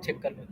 Check कर लो.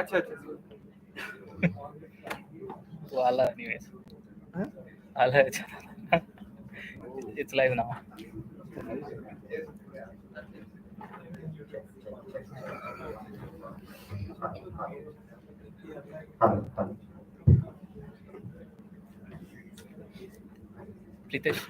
अच्छा. तो आला anyways. आला. It's live now. Pritesh.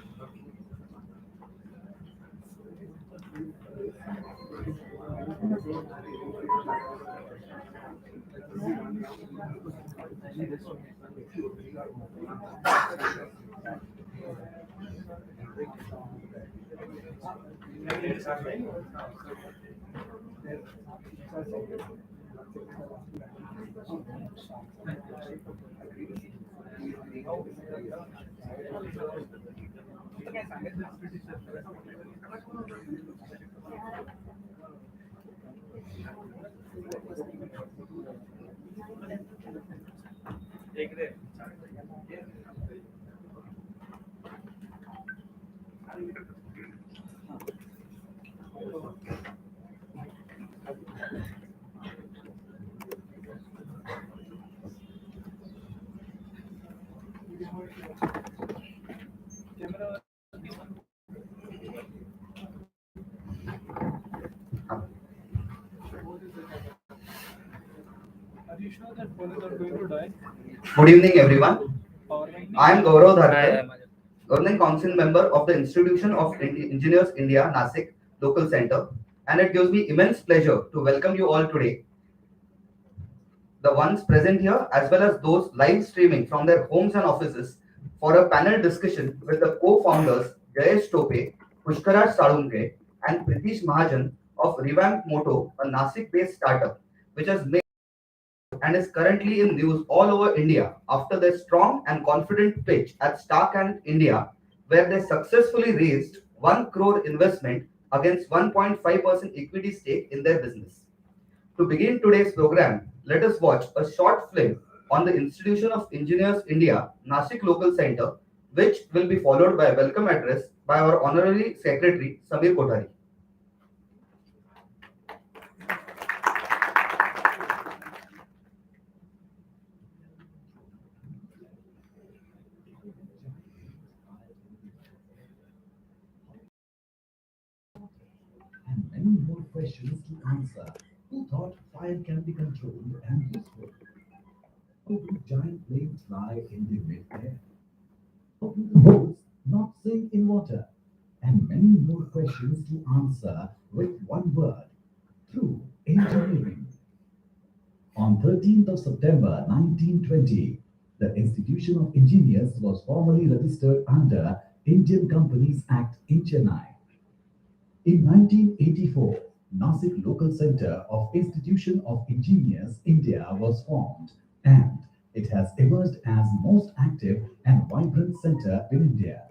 Good evening, everyone. I am Gaurav Dharkar, Governing Council member of the Institution of Engineers India, Nashik Local Centre, and it gives me immense pleasure to welcome you all today, the ones present here as well as those live streaming from their homes and offices, for a panel discussion with the co-founders Jayesh Tope, Pushkaraj Salunke, and Pritesh Mahajan of Revamp Moto, a Nashik-based startup which has made and is currently in news all over India after their strong and confident pitch at Stark and India, where they successfully raised 1 crore investment against 1.5% equity stake in their business. To begin today's program, let us watch a short film on the Institution of Engineers India, Nashik Local Centre, which will be followed by a welcome address by our Honorary Secretary, Samir Kothari. And many more questions to answer. Who thought fire can be controlled and useful? How do giant planes fly in the mid-air? How do the boats not sink in water? And many more questions to answer with one word, through engineering. On 13th of September 1920, the Institution of Engineers was formally registered under Indian Companies Act in Chennai. In 1984, Nashik Local Centre of Institution of Engineers India was formed, and it has emerged as most active and vibrant centre in India.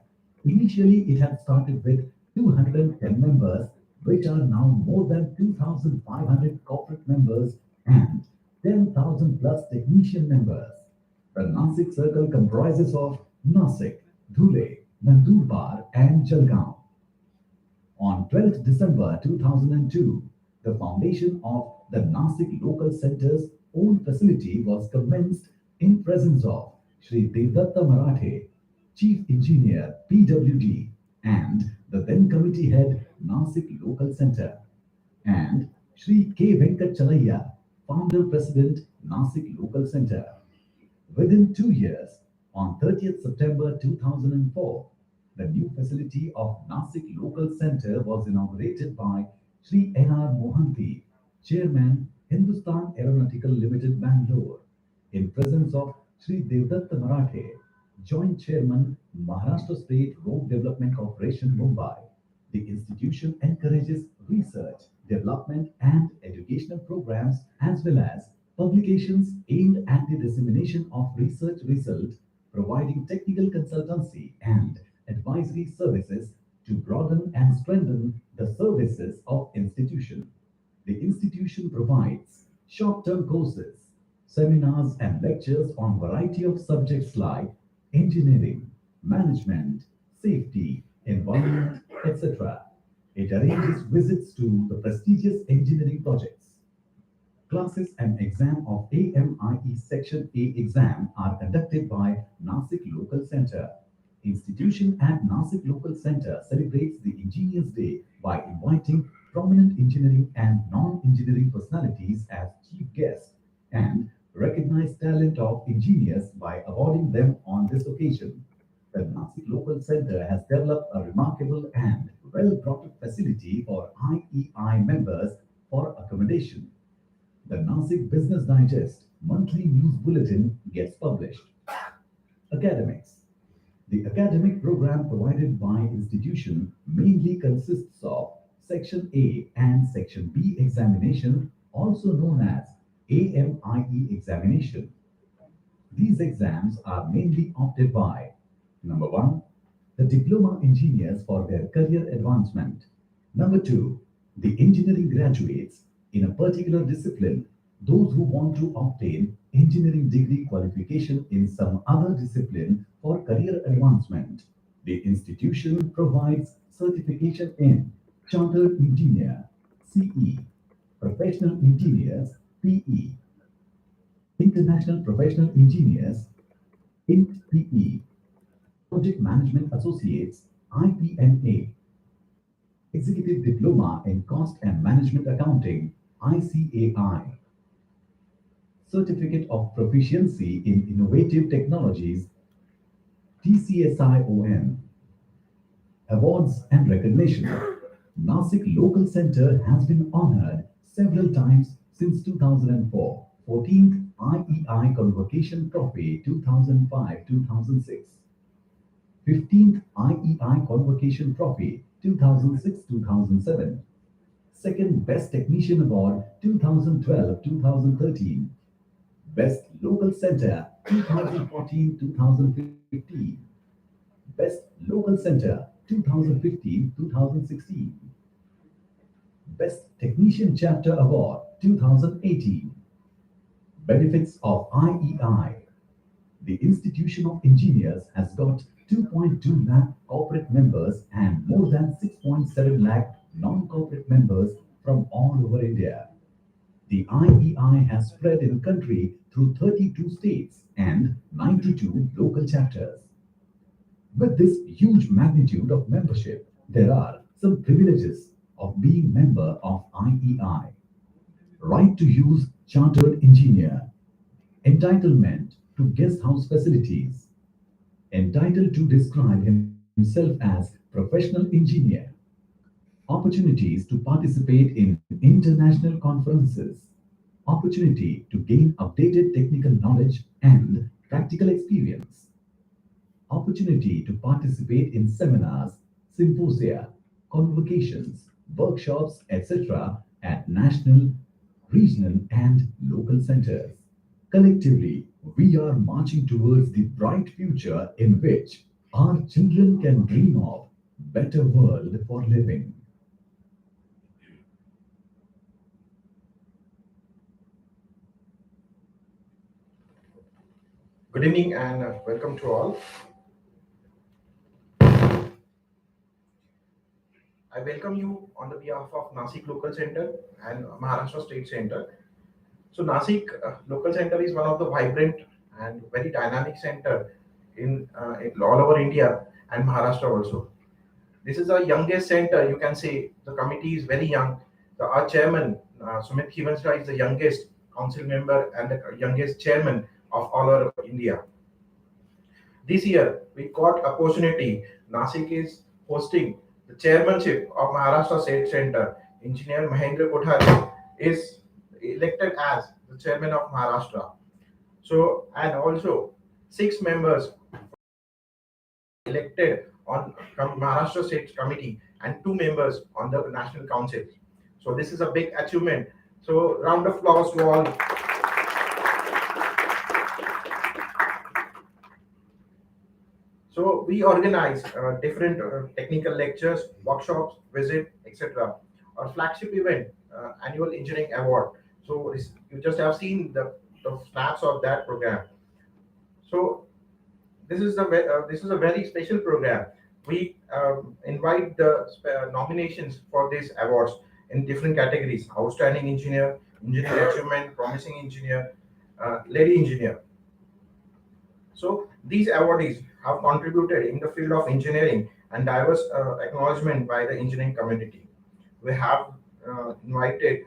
Initially, it had started with 210 members, which are now more than 2,500 corporate members and 10,000 plus technician members. The Nashik Circle comprises of Nashik, Dhule, Nandurbar, and Jalgaon. On 12th December 2002, the foundation of the Nashik Local Centre's own facility was commenced in presence of Shri Devdatta Marathe, Chief Engineer PWD, and the then committee head Nashik Local Centre, and Shri K. Venkat Chalaya, Founder President Nashik Local Centre. Within 2 years, on 30th September 2004, the new facility of Nashik Local Centre was inaugurated by Sri N.R. Mohanty, Chairman, Hindustan Aeronautical Limited, Bangalore, in presence of Sri Devdatta Marathe, Joint Chairman, Maharashtra State Road Development Corporation, Mumbai. The institution encourages research, development, and educational programs as well as publications aimed at the dissemination of research results, providing technical consultancy and advisory services to broaden and strengthen the services of institution. The institution provides short-term courses, seminars and lectures on variety of subjects like engineering, management, safety, environment, etc. It arranges visits to the prestigious engineering projects. Classes and exam of AMIE Section A exam are conducted by Nashik Local Centre. Institution at Nashik Local Centre celebrates the Engineers Day by inviting prominent engineering and non-engineering personalities as chief guests and recognize talent of engineers by awarding them on this occasion. The Nashik Local Centre has developed a remarkable and well-brought-up facility for IEI members for accommodation. The Nashik Business Digest monthly news bulletin gets published. Academics. The academic program provided by institution mainly consists of Section A and Section B examination, also known as AMIE examination. These exams are mainly opted by number one, the diploma engineers for their career advancement. Number two, the engineering graduates in a particular discipline, those who want to obtain engineering degree qualification in some other discipline for career advancement. The institution provides certification in Chartered Engineer, CE, Professional Engineers, PE, International Professional Engineers, INT-PE, Project Management Associates, IPMA, Executive Diploma in Cost and Management Accounting, ICAI, Certificate of Proficiency in Innovative Technologies, TCSION. Awards and recognition. Nashik Local Centre has been honored several times since 2004. 14th IEI Convocation Trophy 2005-2006. 15th IEI Convocation Trophy 2006-2007. Second Best Technician Award 2012-2013. Best Local Centre 2014-2015. Best Local Centre 2015-2016. Best Technician Chapter Award 2018. Benefits of IEI. The Institution of Engineers has got 2.2 lakh corporate members and more than 6.7 lakh non-corporate members from all over India. The IEI has spread in country through 32 states and 92 local chapters. With this huge magnitude of membership, there are some privileges of being member of IEI. Right to use chartered engineer, entitlement to guest house facilities, entitled to describe himself as professional engineer, opportunities to participate in international conferences, opportunity to gain updated technical knowledge and practical experience. Opportunity to participate in seminars, symposia, convocations, workshops, etc. at national, regional, and local centers. Collectively, we are marching towards the bright future in which our children can dream of better world for living. Good evening and welcome to all. I welcome you on the behalf of Nashik Local Centre and Maharashtra State Centre. So Nashik Local Centre is one of the vibrant and very dynamic centre in all over India and Maharashtra also. This is our youngest centre. You can say the committee is very young. Our chairman Sumit Khivansra is the youngest council member and the youngest chairman of all over India. This year, we got opportunity. Nashik is hosting the chairmanship of Maharashtra State Centre. Engineer Mahendra Kothari is elected as the chairman of Maharashtra. So, and also 6 members elected on Maharashtra State Committee and 2 members on the National Council. So, this is a big achievement. So, round of applause to all. So we organize different technical lectures, workshops, visit, etc. Our flagship event, annual engineering award. So you just have seen the snaps of that program. So this is a very special program. We invite the nominations for these awards in different categories: outstanding engineer, engineering achievement, promising engineer, lady engineer. So these awardees have contributed in the field of engineering and diverse acknowledgement by the engineering community. We have invited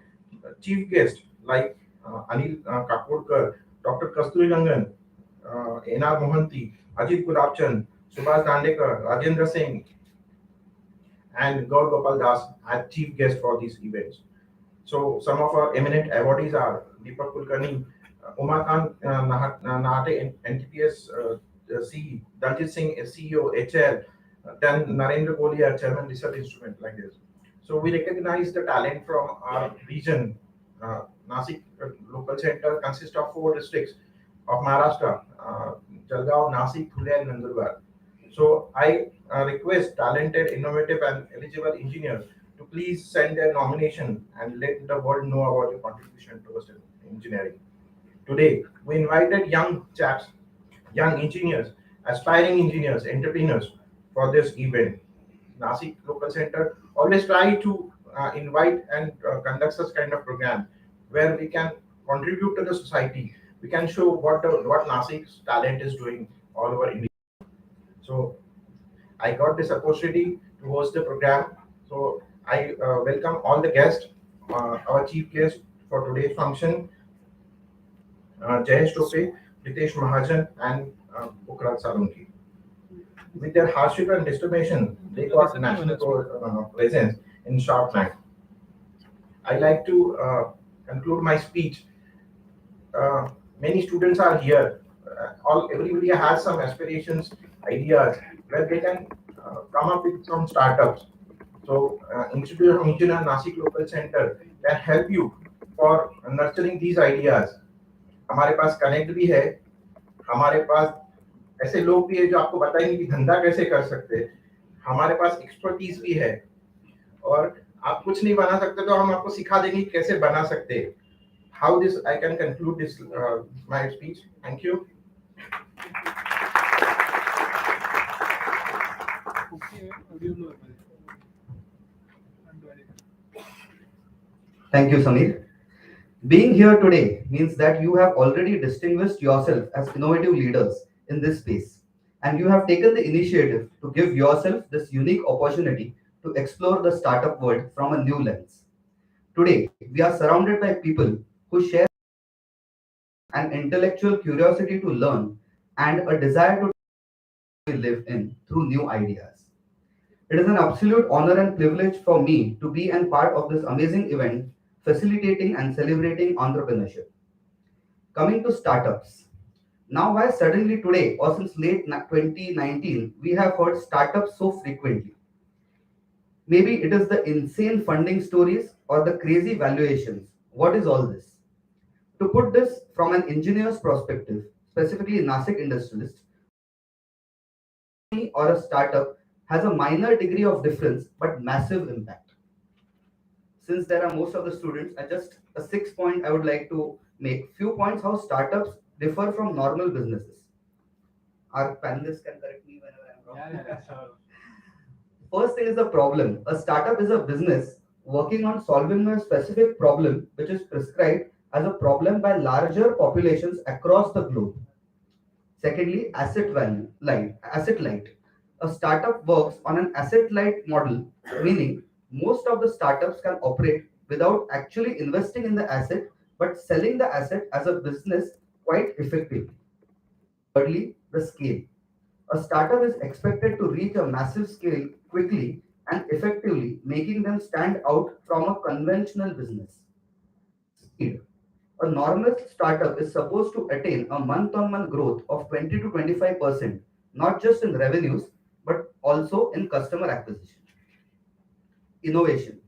chief guests like Anil Kakodkar, Dr. Kasturi Rangan, N.R. Mohanty, Ajit Gulabchand, Subhash Dandekar, Rajendra Singh, and Gaur Gopal Das as chief guests for these events. So some of our eminent awardees are Deepak Kulkarni, Umakant Nahate, NTPS CE, Daljit Singh, CEO, HL, then Narendra Golia, Chairman Research Instrument, like this. So we recognize the talent from our region. Nashik Local Centre consists of 4 districts of Maharashtra: Jalgaon, Nashik, Dhule, and Nandurbar. So I request talented, innovative, and eligible engineers to please send their nomination and let the world know about your contribution towards engineering. Today, we invited young chaps, young engineers, aspiring engineers, entrepreneurs for this event. Nashik Local Centre always try to invite and conduct such kind of program where we can contribute to the society. We can show what Nasik's talent is doing all over India. So I got this opportunity to host the program. So I welcome all the guests, our chief guest for today's function, Jayesh Tope, Pritesh Mahajan, and Pushkaraj Salunke. With their hardship and distribution, they got national presence in short time. I like to conclude my speech. Many students are here. Everybody has some aspirations, ideas where they can come up with some startups. So, Institute of Engineers Nashik Local Centre can help you for nurturing these ideas. हमारे पास connect भी है, हमारे पास ऐसे लोग भी है जो आपको बताएंगे कि धंधा कैसे कर सकते हैं, हमारे पास एक्सपर्टीज भी है, और आप कुछ नहीं बना सकते तो हम आपको सिखा देंगे कैसे बना सकते हैं. How this I can conclude this my speech. Thank you. Thank you, Samir. Being here today means that you have already distinguished yourself as innovative leaders in this space, and you have taken the initiative to give yourself this unique opportunity to explore the startup world from a new lens. Today, we are surrounded by people who share an intellectual curiosity to learn and a desire to live in through new ideas. It is an absolute honor and privilege for me to be a part of this amazing event facilitating and celebrating entrepreneurship. Coming to startups, Now, why suddenly today or since late 2019 we have heard startups so frequently? Maybe it is the insane funding stories or the crazy valuations. What is all this? To put this from an engineer's perspective, specifically Nashik industrialist, or a startup has a minor degree of difference but massive impact. Since there are most of the students, I just a 6 point I would like to make few points how startups differ from normal businesses. Our panelists can correct me whenever I'm wrong. First thing is the problem. A startup is a business working on solving a specific problem which is prescribed as a problem by larger populations across the globe. Secondly, asset light. A startup works on an asset light model, meaning most of the startups can operate without actually investing in the asset, but selling the asset as a business quite effectively. Thirdly, the scale. A startup is expected to reach a massive scale quickly and effectively, making them stand out from a conventional business. Speed. A normal startup is supposed to attain a month on month growth of 20 to 25%, not just in revenues, but also in customer acquisition. Innovation.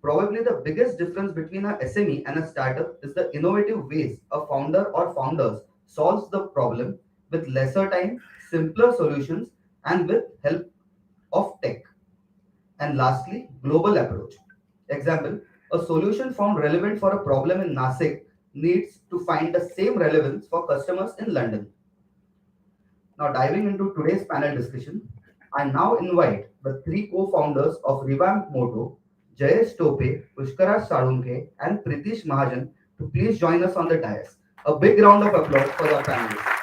Probably the biggest difference between a SME and a startup is the innovative ways a founder or founders solves the problem with lesser time, simpler solutions, and with help of tech. And lastly, global approach. Example, a solution found relevant for a problem in Nashik needs to find the same relevance for customers in London. Now, diving into today's panel discussion, I now invite the three co-founders of Revamp Moto, Jayesh Tope, Pushkaraj Salunke, and Pritesh Mahajan to please join us on the dais. A big round of applause for our panelists.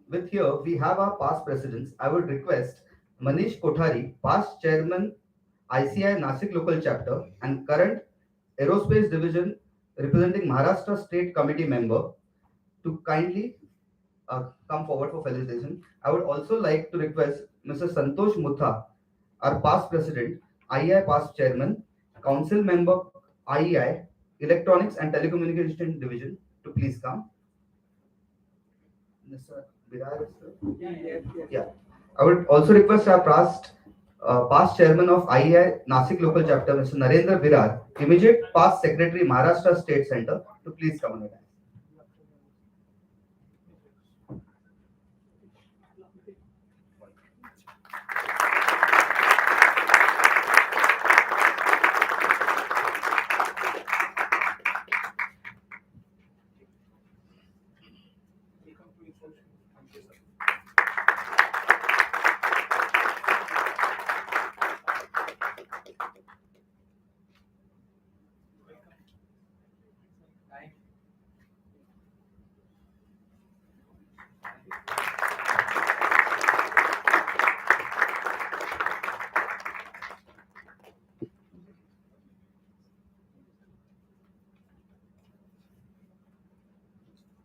With here, we have our past presidents. I would request Manish Kothari, past chairman ICI Nashik Local Chapter and current Aerospace Division representing Maharashtra State Committee member, to kindly come forward for felicitation. I would also like to request Mr. Santosh Mutha, our past president, IEI past chairman, council member, IEI, Electronics and Telecommunication Division, to please come. Mr. Virar, yeah. I would also request our past chairman of IEI Nashik Local Chapter, Mr. Narendra Virar, immediate past secretary Maharashtra State Centre, to please come on the line.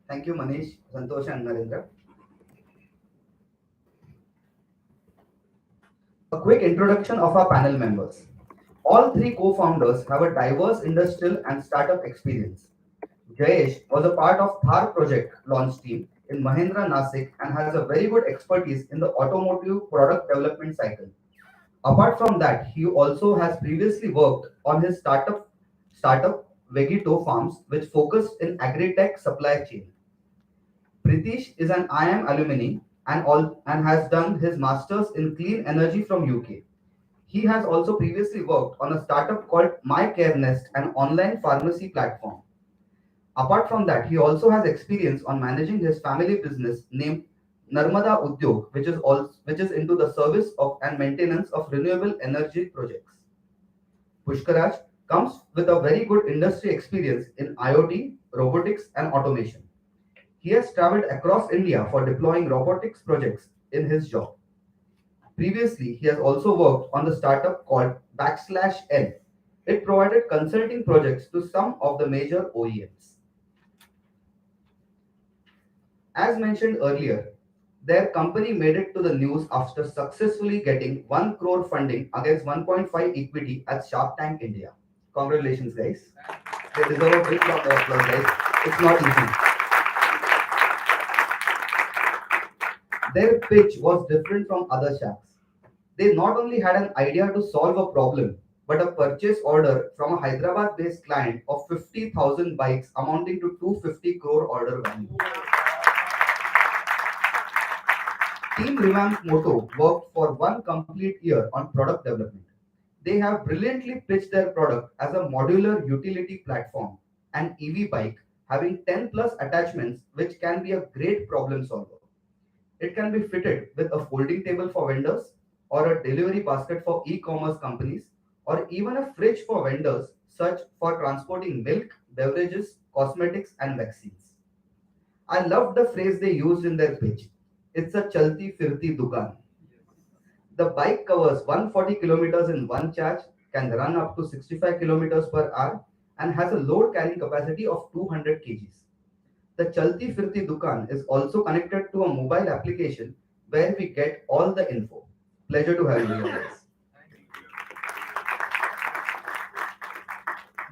Thank you, Manish, Santosh, and Narendra. A quick introduction of our panel members. All three co-founders have a diverse industrial and startup experience. Jayesh was a part of Thar project launch team in Mahindra Nashik and has a very good expertise in the automotive product development cycle. Apart from that, he also has previously worked on his startup Vegito Farms, which focused in agri-tech supply chain. Pritesh is an IM alumni and has done his masters in clean energy from UK. He has also previously worked on a startup called My Care Nest, an online pharmacy platform. Apart from that, he also has experience on managing his family business named Narmada Udyog, which is into the service of and maintenance of renewable energy projects. Pushkaraj comes with a very good industry experience in IoT, robotics, and automation. He has traveled across India for deploying robotics projects in his job. Previously, he has also worked on the startup called \N. It provided consulting projects to some of the major OEMs. As mentioned earlier, their company made it to the news after successfully getting 1 crore funding against 1.5 equity at Shark Tank India. Congratulations, guys. They deserve a big round of applause, guys. It's not easy. Their pitch was different from other shacks. They not only had an idea to solve a problem, but a purchase order from a Hyderabad based client of 50,000 bikes amounting to 250 crore order value. Team Revamp Moto worked for 1 complete year on product development. They have brilliantly pitched their product as a modular utility platform, an EV bike having 10 plus attachments, which can be a great problem solver. It can be fitted with a folding table for vendors, or a delivery basket for e-commerce companies, or even a fridge for vendors, such for transporting milk, beverages, cosmetics, and vaccines. I love the phrase they used in their pitch. It's a chalti firti dukan. The bike covers 140 kilometers in one charge, can run up to 65 kilometers per hour, and has a load carrying capacity of 200 kgs. The Chalti Firti Dukan is also connected to a mobile application where we get all the info. Pleasure to have you here, guys.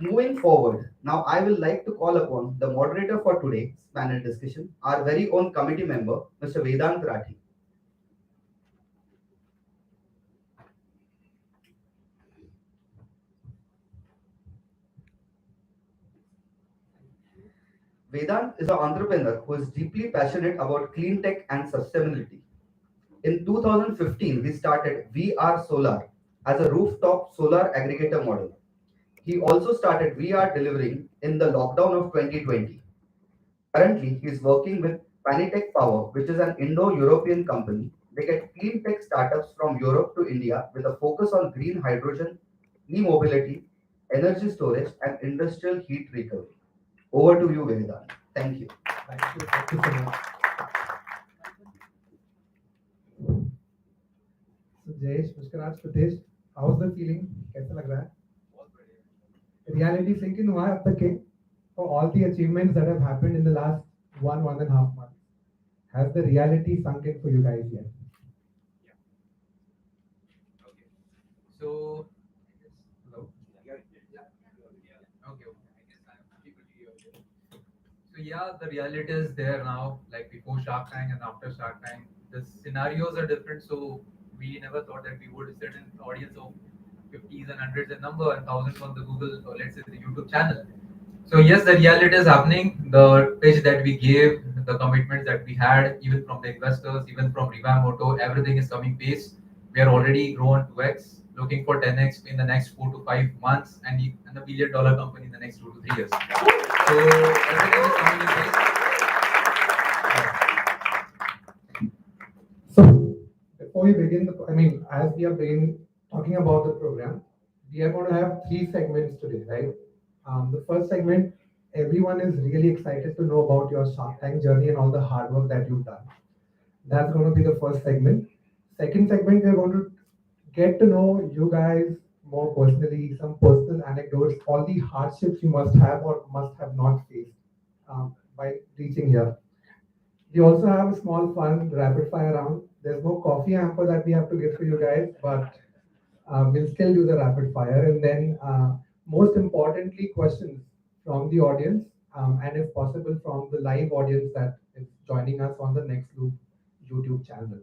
Moving forward, now I will like to call upon the moderator for today's panel discussion, our very own committee member, Mr. Vedant Rathi. Vedant is an entrepreneur who is deeply passionate about clean tech and sustainability. In 2015, we started VR Solar as a rooftop solar aggregator model. He also started VR delivering in the lockdown of 2020. Currently, he is working with Panitek Power, which is an Indo-European company. They get clean tech startups from Europe to India with a focus on green hydrogen, e-mobility, energy storage, and industrial heat recovery. Over to you, Vedant. Thank you. Thank you so much. So Jayesh, Pushkaraj, Pritesh, how's the feeling? कैसा लग रहा है? Reality sink in हुआ है अब तक के? For all the achievements that have happened in the last 1.5 months, has the reality sunk in for you guys yet? Okay. So, hello. Okay. I guess I'm able to hear you. So yeah, the reality is there now. Like before Shark Tank and after Shark Tank, the scenarios are different. So we never thought that we would sit in audience of 50s and hundreds in number and thousands on the Google or let's say the YouTube channel. So yes, the reality is happening. The pitch that we gave, the commitments that we had, even from the investors, even from Revamp Moto, everything is coming pace. We are already grown 2x, looking for 10x in the next 4 to 5 months, and a $1 billion company in the next 2 to 3 years. So everything is coming in pace. So before we begin, as we have been talking about the program, we are going to have 3 segments today, right? The first segment, everyone is really excited to know about your Shark Tank journey and all the hard work that you've done. That's going to be the first segment. Second segment, we're going to get to know you guys more personally, some personal anecdotes, all the hardships you must have or must have not faced by reaching here. We also have a small fun rapid fire round. There's no coffee hamper that we have to get for you guys, but we'll still do the rapid fire. And then most importantly, questions from the audience and if possible from the live audience that is joining us on the Nexloop YouTube channel.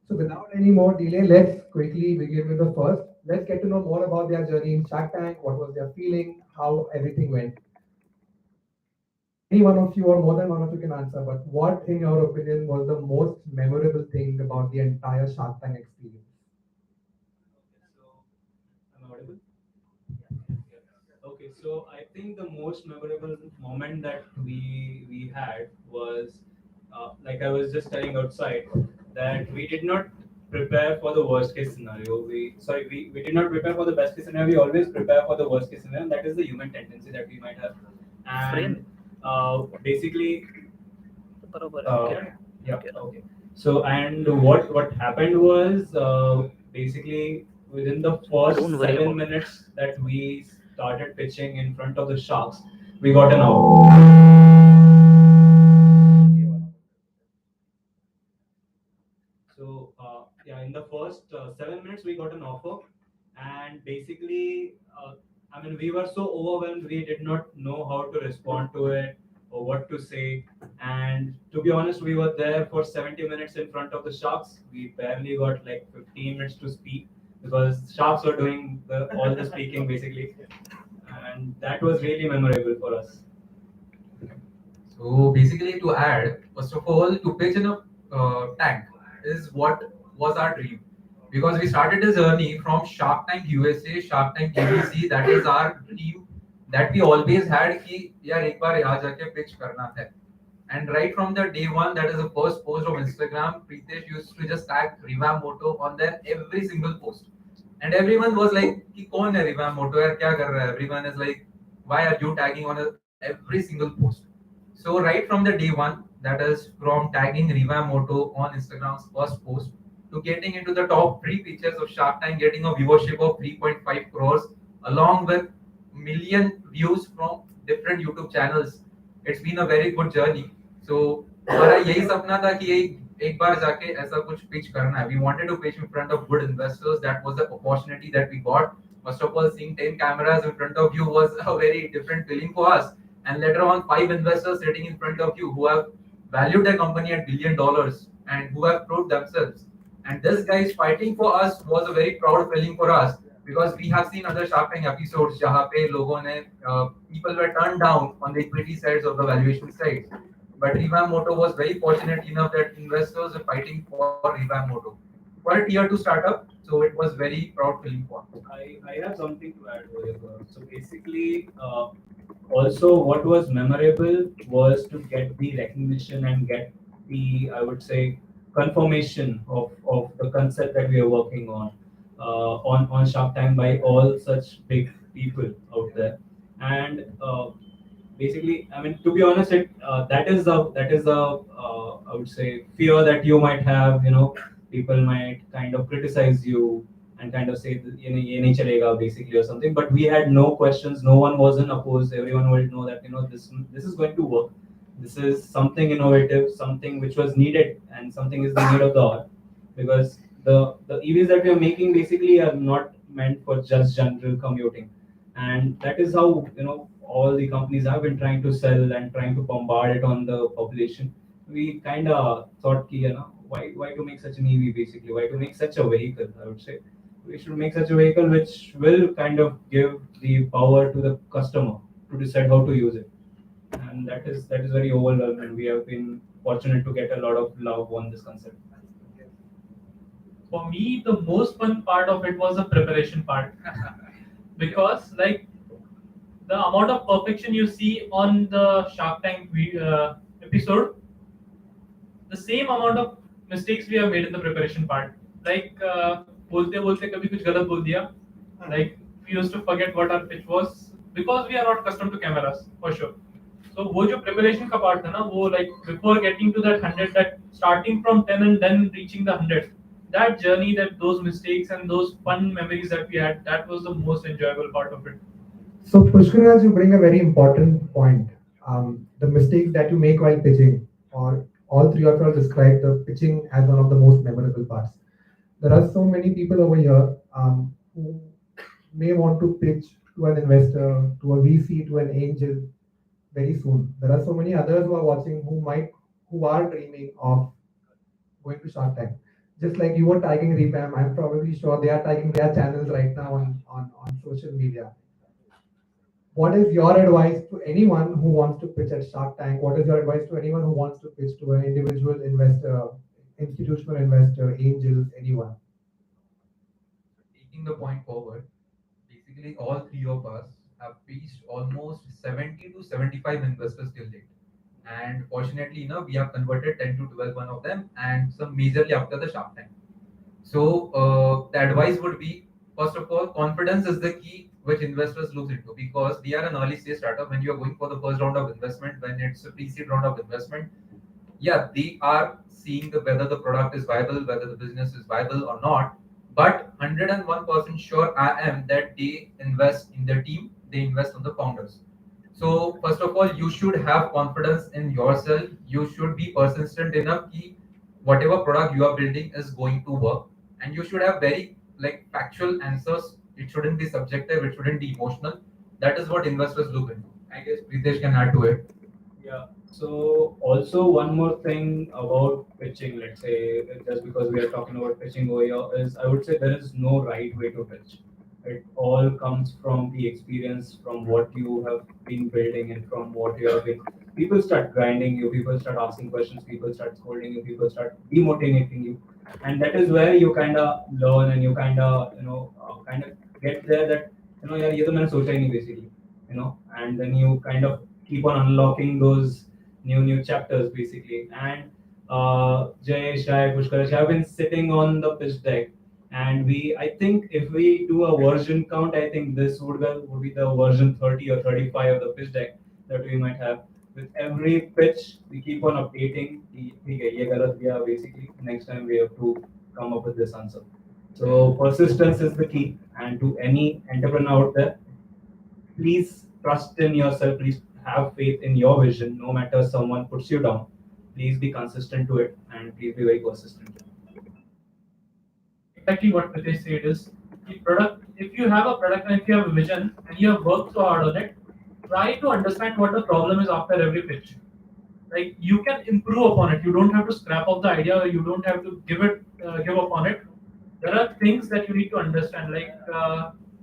So without any more delay, let's quickly begin with the first. Let's get to know more about their journey in Shark Tank, what was their feeling, how everything went. Any one of you or more than one of you can answer, but what in your opinion was the most memorable thing about the entire Shark Tank experience? Am I audible? Okay, so I think the most memorable moment that we had was like I was just telling outside that we did not prepare for the worst case scenario. We did not prepare for the best case scenario. We always prepare for the worst case scenario. And that is the human tendency that we might have. And basically, yeah, okay. So and what happened was basically within the first 7 minutes that we started pitching in front of the sharks, we got an out. first 7 minutes we got an offer, and basically, I mean, we were so overwhelmed, we did not know how to respond to it or what to say. And to be honest, we were there for 70 minutes in front of the sharks. We barely got like 15 minutes to speak because sharks were doing all the speaking basically, and that was really memorable for us. So basically, to add, first of all, to pitch in a tank is what was our dream. Because we started the journey from Shark Tank USA, Shark Tank ABC. That is our dream that we always had. कि यार एक बार यहाँ जाके pitch करना है. And right from the day one, that is the first post of Instagram, Pritesh used to just tag Revamp Moto on their every single post. And everyone was like, कि कौन है Revamp Moto यार क्या कर रहा है? Everyone is like, why are you tagging on every single post? So right from the day one, that is from tagging Revamp Moto on Instagram's first post to getting into the top 3 pictures of Shark Tank, getting a viewership of 3.5 crores, along with million views from different YouTube channels. It's been a very good journey. So हमारा यही सपना था कि एक बार जाके ऐसा कुछ pitch करना है. We wanted to pitch in front of good investors. That was the opportunity that we got. First of all, seeing 10 cameras in front of you was a very different feeling for us. And later on, 5 investors sitting in front of you who have valued their company at $1 billion and who have proved themselves. And this guy is fighting for us was a very proud feeling for us, because we have seen other Shark Tank episodes जहाँ पे लोगों ने people were turned down on the equity sides of the valuation sides. But Revamp Moto was very fortunate enough that investors are fighting for Revamp Moto for a tier 2 startup. So it was very proud feeling for us. I have something to add over here. So basically, also what was memorable was to get the recognition and get the, I would say, confirmation of the concept that we are working on Shark Tank by all such big people out there. And basically, I mean, to be honest, that is the I would say fear that you might have. You know, people might kind of criticize you and kind of say ye nahi chalega basically or something. But we had no questions. No one wasn't opposed. Everyone will know that this is going to work. This is something innovative, something which was needed, and something is the need of the hour, because the EVs that we are making basically are not meant for just general commuting, and that is how all the companies have been trying to sell and trying to bombard it on the population. We kind of thought ki, why to make such an EV basically? Why to make such a vehicle? I would say we should make such a vehicle which will kind of give the power to the customer to decide how to use it. And that is very overwhelming. We have been fortunate to get a lot of love on this concept. For me, the most fun part of it was the preparation part. Because like the amount of perfection you see on the Shark Tank episode, the same amount of mistakes we have made in the preparation part. Like बोलते बोलते कभी कुछ गलत बोल दिया. Like we used to forget what our pitch was because we are not accustomed to cameras for sure. So वो जो preparation का part था ना, वो like before getting to that 100, that starting from 10 and then reaching the 100, that journey, that those mistakes and those fun memories that we had, that was the most enjoyable part of it. So Pushkaraj, you bring a very important point. The mistakes that you make while pitching, or all three of you all described the pitching as one of the most memorable parts. There are so many people over here who may want to pitch to an investor, to a VC, to an angel very soon. There are so many others who are watching who are dreaming of going to Shark Tank. Just like you were tagging Revamp, I'm probably sure they are tagging their channels right now on social media. What is your advice to anyone who wants to pitch at Shark Tank? What is your advice to anyone who wants to pitch to an individual investor, institutional investor, angels, anyone? Taking the point forward, basically all three of us have pitched almost 70 to 75 investors till date. And fortunately, we have converted 10 to 12 one of them, and some majorly after the Shark Tank. So the advice would be, first of all, confidence is the key which investors look into, because we are an early stage startup. When you are going for the first round of investment, when it's a pre-seed round of investment, yeah, they are seeing whether the product is viable, whether the business is viable or not. But 101% sure I am that they invest in their team, they invest on the founders. So first of all, you should have confidence in yourself. You should be persistent enough that whatever product you are building is going to work. and you should have very like factual answers. It shouldn't be subjective. It shouldn't be emotional. That is what investors look into. I guess Pritesh can add to it. Yeah. So also one more thing about pitching, let's say, just because we are talking about pitching over here, is I would say there is no right way to pitch. It all comes from the experience, from what you have been building, and from what you have been. People start grinding you, people start asking questions, people start scolding you, people start demotivating you, and that is where you kind of learn and you kind of kind of get there that यार ये तो मैंने सोचा ही नहीं basically, and then you kind of keep on unlocking those new chapters basically. And Jayesh, Pushkaraj have been sitting on the pitch deck, and I think if we do a version count, I think this would be the version 30 or 35 of the pitch deck that we might have. With every pitch, we keep on updating. ये गलत गया basically. Next time we have to come up with this answer. So persistence is the key, and to any entrepreneur out there, please trust in yourself. Please have faith in your vision. No matter someone puts you down, please be consistent to it, and please be very persistent. Exactly what Pritesh said is the product. If you have a product and if you have a vision and you have worked so hard on it, try to understand what the problem is after every pitch. Like you can improve upon it. You don't have to scrap off the idea. Or you don't have to give up on it. There are things that you need to understand. Like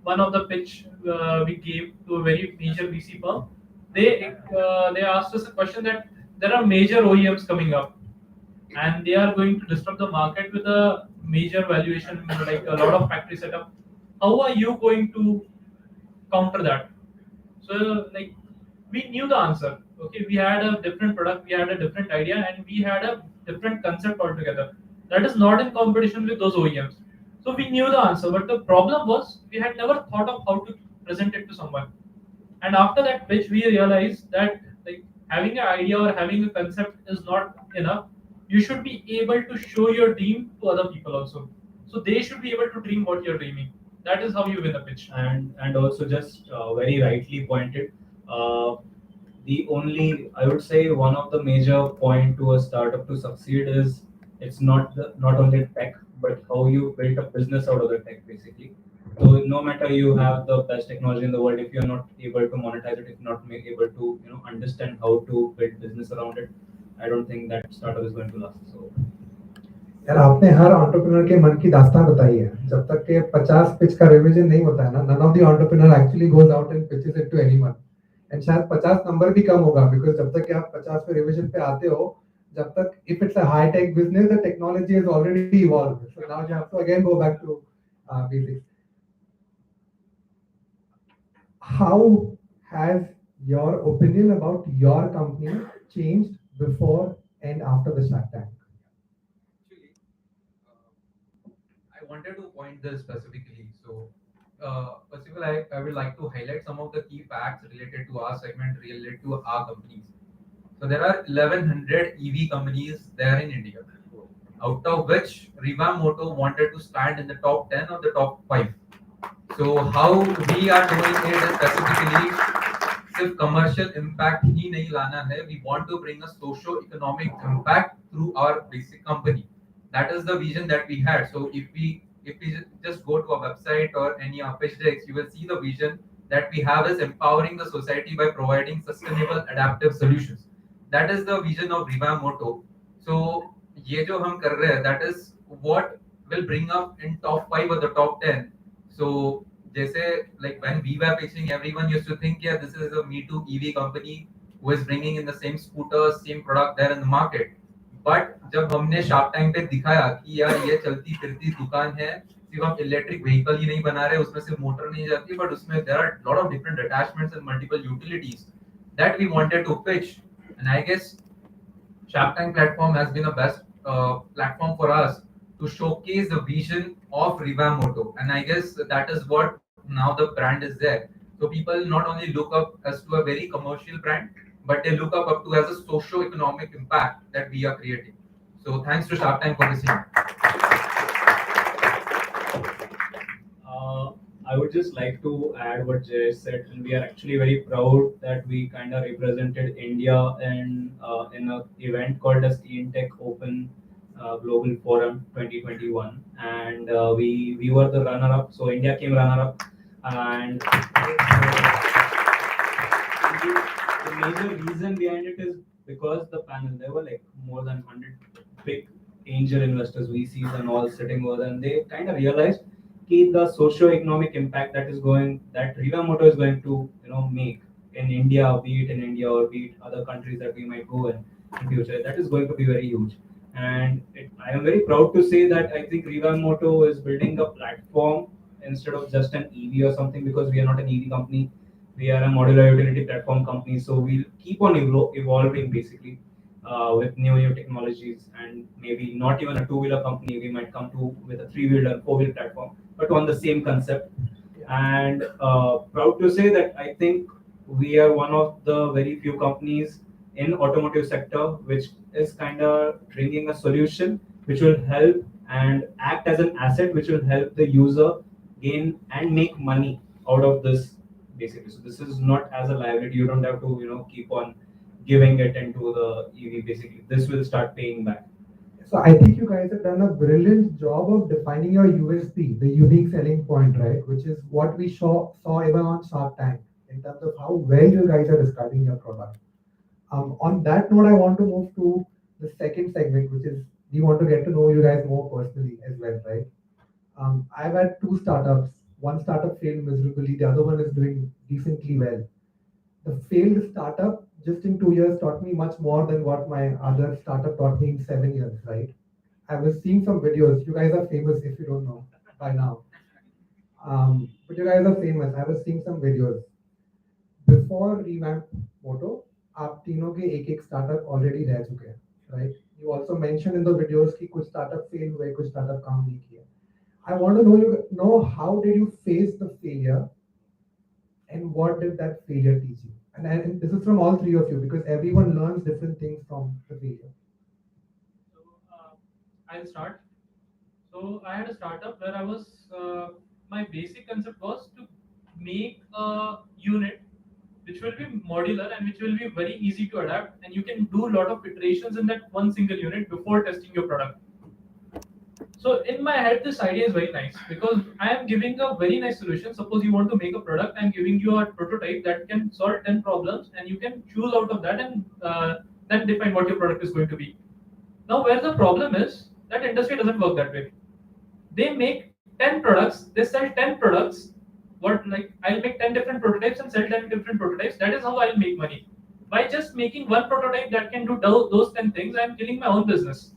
one of the pitch we gave to a very major VC firm, they asked us a question that there are major OEMs coming up, and they are going to disrupt the market with a major valuation, like a lot of factory setup. How are you going to counter that? So like we knew the answer. Okay, we had a different product, we had a different idea, and we had a different concept altogether. That is not in competition with those OEMs. So we knew the answer, but the problem was we had never thought of how to present it to someone. And after that pitch, we realized that like having an idea or having a concept is not enough. You should be able to show your dream to other people also. So they should be able to dream what you're dreaming. That is how you win a pitch. And also just very rightly pointed, the only, I would say, one of the major point to a startup to succeed is it's not only tech, but how you build a business out of the tech basically. So no matter you have the best technology in the world, if you're not able to monetize it, if you're not able to understand how to build business around it, I don't think that startup is going to last. So यार आपने हर entrepreneur के मन की दास्तान बताई है. जब तक के 50 पिच का रिवीजन नहीं होता है ना, none of the entrepreneur actually goes out and pitches it to anyone. And शायद 50 नंबर भी कम होगा, because जब तक कि आप 50 पे रिवीजन पे आते हो, जब तक if it's a high tech business, the technology has already evolved. So now you have to again go back to basics. How has your opinion about your company changed before and after the Shark Tank? Actually, I wanted to point this specifically. So, first of all, I would like to highlight some of the key facts related to our segment, related to our companies. So, there are 1100 EV companies there in India, out of which Revamp Moto wanted to stand in the top 10 or the top 5. So, how we are doing it is specifically सिर्फ commercial impact ही नहीं लाना है. We want to bring a socio-economic impact through our basic company. That is the vision that we had. So if we just go to our website or any of pitch decks, you will see the vision that we have is empowering the society by providing sustainable adaptive solutions. That is the vision of Revamp Moto. So ये जो हम कर रहे हैं, that is what will bring up in top 5 or the top 10. So जैसे like when we were pitching, everyone used to think, yeah, this is a Me Too EV company who is bringing in the same scooters, same product there in the market. But जब हमने Shark Tank पे दिखाया कि यार ये चलती फिरती दुकान है, सिर्फ हम इलेक्ट्रिक व्हीकल ही नहीं बना रहे, उसमें सिर्फ मोटर नहीं जाती, but उसमें there are lot of different attachments and multiple utilities that we wanted to pitch. And I guess Shark Tank platform has been the best platform for us to showcase the vision of Revamp Moto. And I guess that is what now the brand is there. So people not only look up as to a very commercial brand, but they look up to as a socio-economic impact that we are creating. So thanks to Shark Tank for this year. I would just like to add what Jayesh said, and we are actually very proud that we kind of represented India in an event called as Clean Tech Open Global Forum 2021, and we were the runner up. So India came runner up, and the major reason behind it is because the panel, there were like more than 100 big angel investors, VCs, and all sitting over there, and they kind of realized the socio-economic impact that Revamp Moto is going to make in India, be it in India or be it other countries that we might go in future, that is going to be very huge. And I am very proud to say that I think Revamp Moto is building a platform instead of just an EV or something, because we are not an EV company. We are a modular utility platform company, so we'll keep on evolving basically with new technologies, and maybe not even a two-wheeler company. We might come to with a three-wheeler, four-wheeler platform, but on the same concept. And proud to say that I think we are one of the very few companies in automotive sector which is kind of bringing a solution which will help and act as an asset which will help the user gain and make money out of this basically. So this is not as a liability. You don't have to keep on giving it into the EV basically. This will start paying back. So I think you guys have done a brilliant job of defining your USP, the unique selling point, right? Which is what we saw even on Shark Tank in terms of how well you guys are describing your product. On that note, I want to move to the second segment, which is we want to get to know you guys more personally as well, right? I've had two startups. One startup failed miserably, the other one is doing decently well. The failed startup just in 2 years taught me much more than what my other startup taught me in 7 years, right? I was seeing some videos. You guys are famous if you don't know by now. But you guys are famous. I was seeing some videos. Before Revamp Moto, आप तीनों के एक startup already रह चुके हैं, right? You also mentioned in the videos कि कुछ startup fail हुए, कुछ startup काम नहीं किए. I want to know how did you face the failure and what did that failure teach you? And this is from all three of you because everyone learns different things from the failure. So I'll start. So I had a startup where I was, my basic concept was to make a unit which will be modular and which will be very easy to adapt, and you can do a lot of iterations in that one single unit before testing your product. So in my head, this idea is very nice because I am giving a very nice solution. Suppose you want to make a product, I'm giving you a prototype that can solve 10 problems, and you can choose out of that and then define what your product is going to be. Now, where the problem is, that industry doesn't work that way. They make 10 products, they sell 10 products. I'll make 10 different prototypes and sell 10 different prototypes. That is how I'll make money. By just making one prototype that can do those 10 things, I'm killing my own business.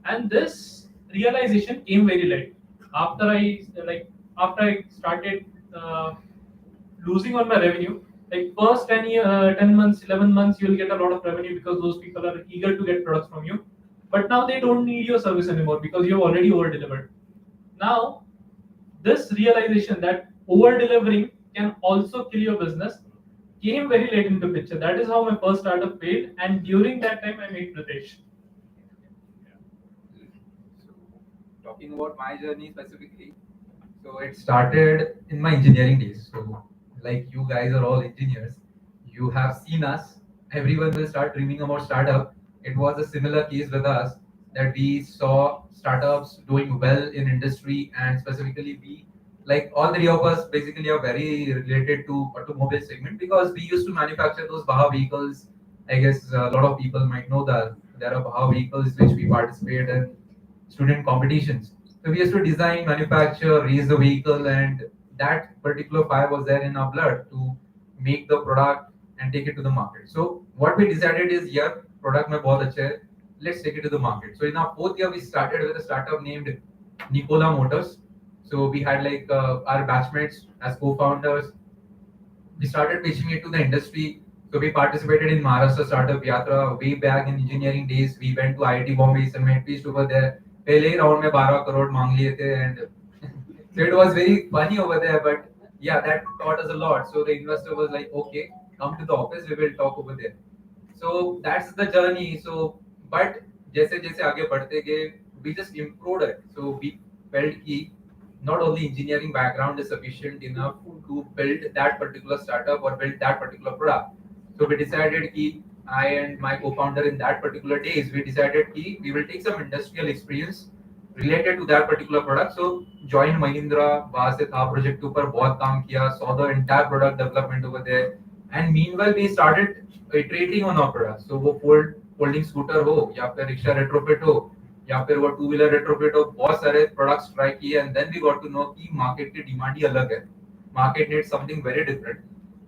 And this realization came very late. After I started losing on my revenue, like first 10 months, 11 months, you'll get a lot of revenue because those people are eager to get products from you. But now they don't need your service anymore because you've already over-delivered. Now, this realization that over-delivering can also kill your business came very late into picture. That is how my first startup failed, and during that time, I made Pritesh. So, talking about my journey specifically, so it started in my engineering days. So, like you guys are all engineers, you have seen us. Everyone will start dreaming about startup. It was a similar case with us that we saw startups doing well in industry, and specifically we, like all three of us, basically are very related to automobile segment because we used to manufacture those Baha vehicles. I guess a lot of people might know that there are Baha vehicles which we participate in student competitions. So we used to design, manufacture, raise the vehicle, and that particular fire was there in our blood to make the product and take it to the market. So what we decided is, yeah, product mein bahut acha hai, let's take it to the market. So in our fourth year, we started with a startup named Nikola Motors. So we had like our batchmates as co-founders. We started pitching it to the industry. So we participated in Maharashtra Startup Yatra way back in engineering days. We went to IIT Bombay, submit pitched over there. पहले ही round में 12 crore मांग लिए थे, and so it was very funny over there. But yeah, that taught us a lot. So the investor was like, okay, come to the office, we will talk over there. So that's the journey. So but जैसे जैसे आगे बढ़ते गए, we just improved it. So we felt कि not only engineering background is sufficient enough to build that particular startup or build that particular product. So we decided कि I and my co-founder in that particular days, we decided कि we will take some industrial experience related to that particular product. So joined Mahindra, वहाँ से था project के ऊपर बहुत काम किया, saw the entire product development over there, and meanwhile we started iterating on our product. So वो folding scooter हो, या फिर रिक्शा retrofit हो, या फिर वो two wheeler retrofit हो, बहुत सारे products try किए, and then we got to know कि market की demand ही अलग है, market needs something very different.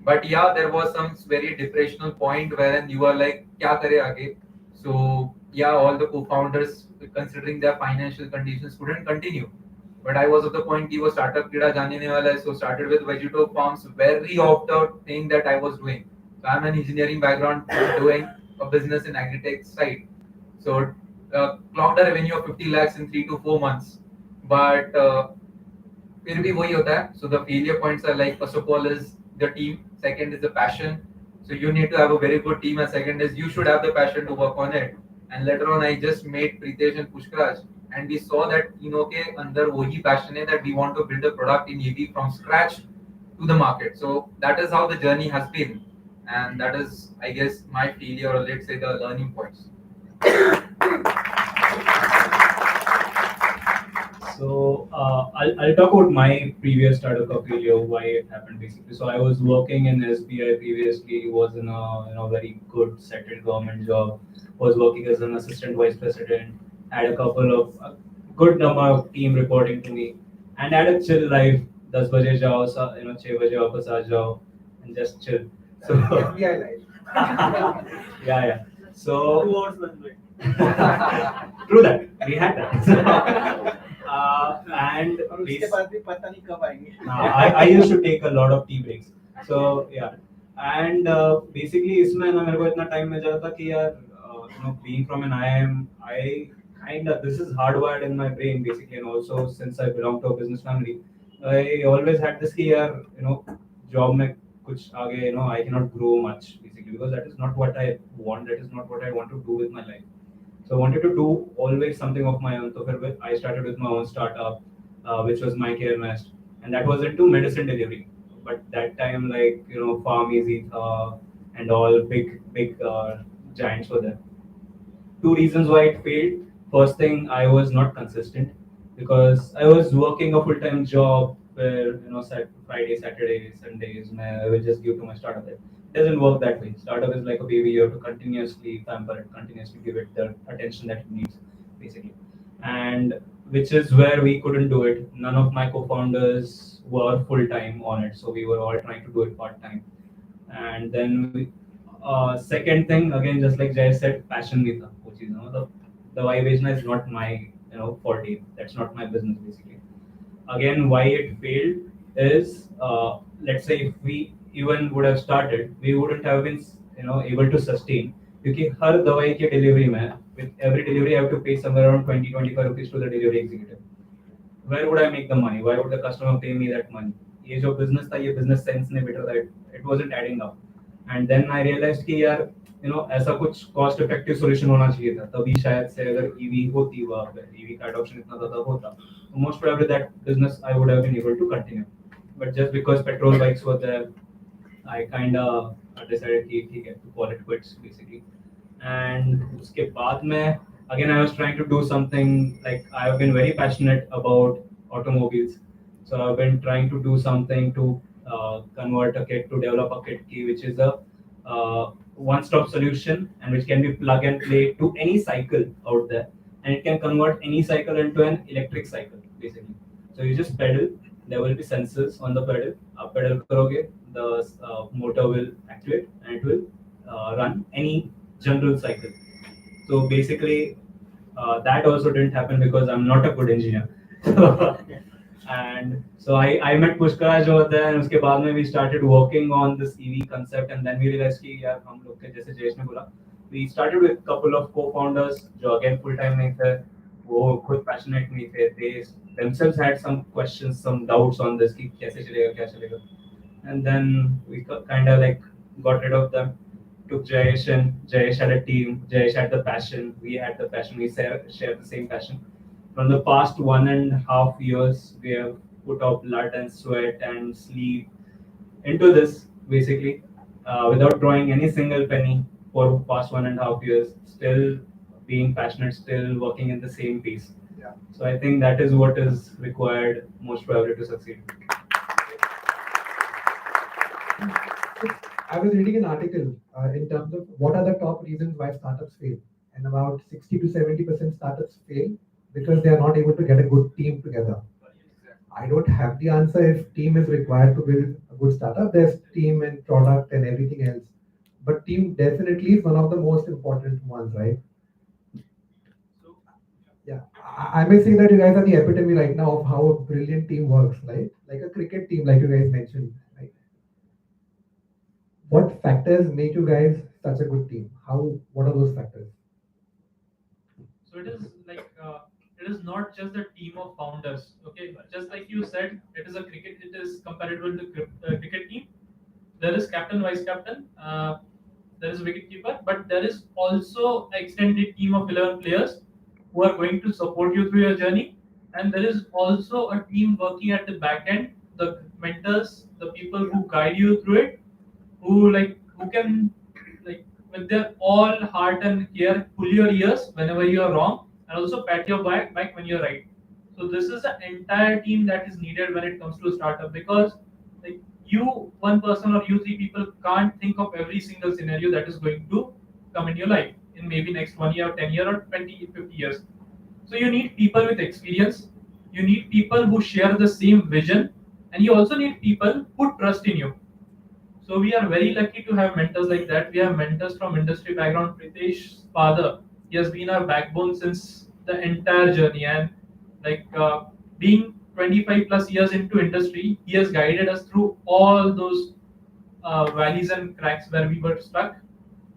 But yeah, there was some very depressional point wherein you are like, क्या करे आगे? So yeah, all the co-founders, considering their financial conditions, couldn't continue. But I was at the point कि वो startup कीड़ा जाने नहीं वाला है, so started with Vegeto Farms, very off the thing that I was doing. So I'm an engineering background, doing a business in agri-tech side. So clocked a revenue of 50 lakhs in 3 to 4 months. But फिर भी वही होता है. So the failure points are like, first of all is the team, second is the passion. So you need to have a very good team, and second is you should have the passion to work on it. And later on, I just met Pritesh and Pushkaraj, and we saw that के अंदर वही passion है that we want to build a product in EV from scratch to the market. So that is how the journey has been, and that is, I guess, my failure, or let's say the learning points. So I'll talk about my previous startup of failure, why it happened basically. So I was working in SBI previously, was in a very good settled government job, was working as an assistant vice president, had a couple of a good number of team reporting to me, and had a chill life. 10 baje jao, 6 baje वापस आ जाओ, and just chill. So FBI life. yeah. So 2 hours lunch break. True that. We had that. And उसके बाद भी पता नहीं कब आएंगे. I used to take a lot of tea breaks. So yeah, and basically इसमें ना मेरे को इतना time मिल जाता था कि यार being from an IIM, I kind of, this is hardwired in my brain basically, and also since I belong to a business family, I always had this कि यार job में कुछ आगे I cannot grow much basically, because that is not what I want, that is not what I want to do with my life. So I wanted to do always something of my own. So I started with my own startup, which was My Care Nest, and that was into medicine delivery. But that time, like Farm Easy and all big giants were there. 2 reasons why it failed. First thing, I was not consistent because I was working a full-time job where Friday, Saturday, Sundays, I will just give to my startup. It doesn't work that way. Startup is like a baby. You have to continuously pamper it, continuously give it the attention that it needs, basically. And which is where we couldn't do it. None of my co-founders were full-time on it, so we were all trying to do it part-time. And then second thing, again, just like Jayesh said, passion bhi tha, which is the vibration is not my forte. That's not my business, basically. Again, why it failed is, let's say if we even would have started, we wouldn't have been able to sustain, because हर दवाई के delivery में, with every delivery I have to pay somewhere around 20-25 rupees to the delivery executive. Where would I make the money? Why would the customer pay me that money? ये जो business था, ये business sense ने बेटा था, it wasn't adding up. And then I realized कि यार ऐसा कुछ cost effective solution होना चाहिए था. तभी शायद से अगर EV होती वहाँ पे, EV का adoption इतना ज़्यादा होता, most probably that business I would have been able to continue. But just because petrol bikes were there, I kind of decided to call it quits basically. And उसके बाद में, again, I was trying to do something, like I have been very passionate about automobiles, so I've been trying to do something to convert a kit, to develop a kit key, which is a one-stop solution and which can be plug and play to any cycle out there, and it can convert any cycle into an electric cycle basically. So you just pedal, there will be sensors on the pedal. आप pedal करोगे, the motor will activate and it will run any general cycle. So basically, that also didn't happen because I'm not a good engineer. And so I met Pushkaraj over there, and उसके बाद में we started working on this EV concept, and then we realized कि यार हम लोग के जैसे जयेश ने बोला, we started with couple of co-founders जो again full time नहीं थे, वो खुद passionate नहीं थे, they themselves had some questions, some doubts on this कि कैसे चलेगा क्या चलेगा, and then we kind of like got rid of them. Took Jayesh, and Jayesh had a team. Jayesh had the passion. We had the passion. We shared the same passion. From the past 1.5 years, we have put our blood and sweat and sleep into this, basically, without drawing any single penny. for past 1.5 years, still being passionate, still working in the same pace. Yeah. So I think that is what is required most probably to succeed. I was reading an article in terms of what are the top reasons why startups fail, and about 60 to 70% startups fail because they are not able to get a good team together. I don't have the answer if team is required to build a good startup. There's team and product and everything else, but team definitely is one of the most important ones, right? Yeah, I may say that you guys are the epitome right now of how a brilliant team works, right? Like a cricket team, like you guys mentioned, right? What factors make you guys such a good team? What are those factors? So it is not just a team of founders. Okay, just like you said, it is comparable to cricket team. There is captain, vice captain. There is wicket keeper, but there is also an extended team of 11 players who are going to support you through your journey. And there is also a team working at the back end, the mentors, the people who guide you through it, who can like with their all heart and care pull your ears whenever you are wrong and also pat your back when you're right. So this is the entire team that is needed when it comes to startup, because like you one person or you three people can't think of every single scenario that is going to come in your life in maybe next 1 year, 10 year or 20, 50 years. So you need people with experience, you need people who share the same vision, and you also need people who trust in you. So we are very lucky to have mentors like that. We have mentors from industry background. Pritesh's father, he has been our backbone since the entire journey, and being 25 plus years into industry, he has guided us through all those valleys and cracks where we were stuck.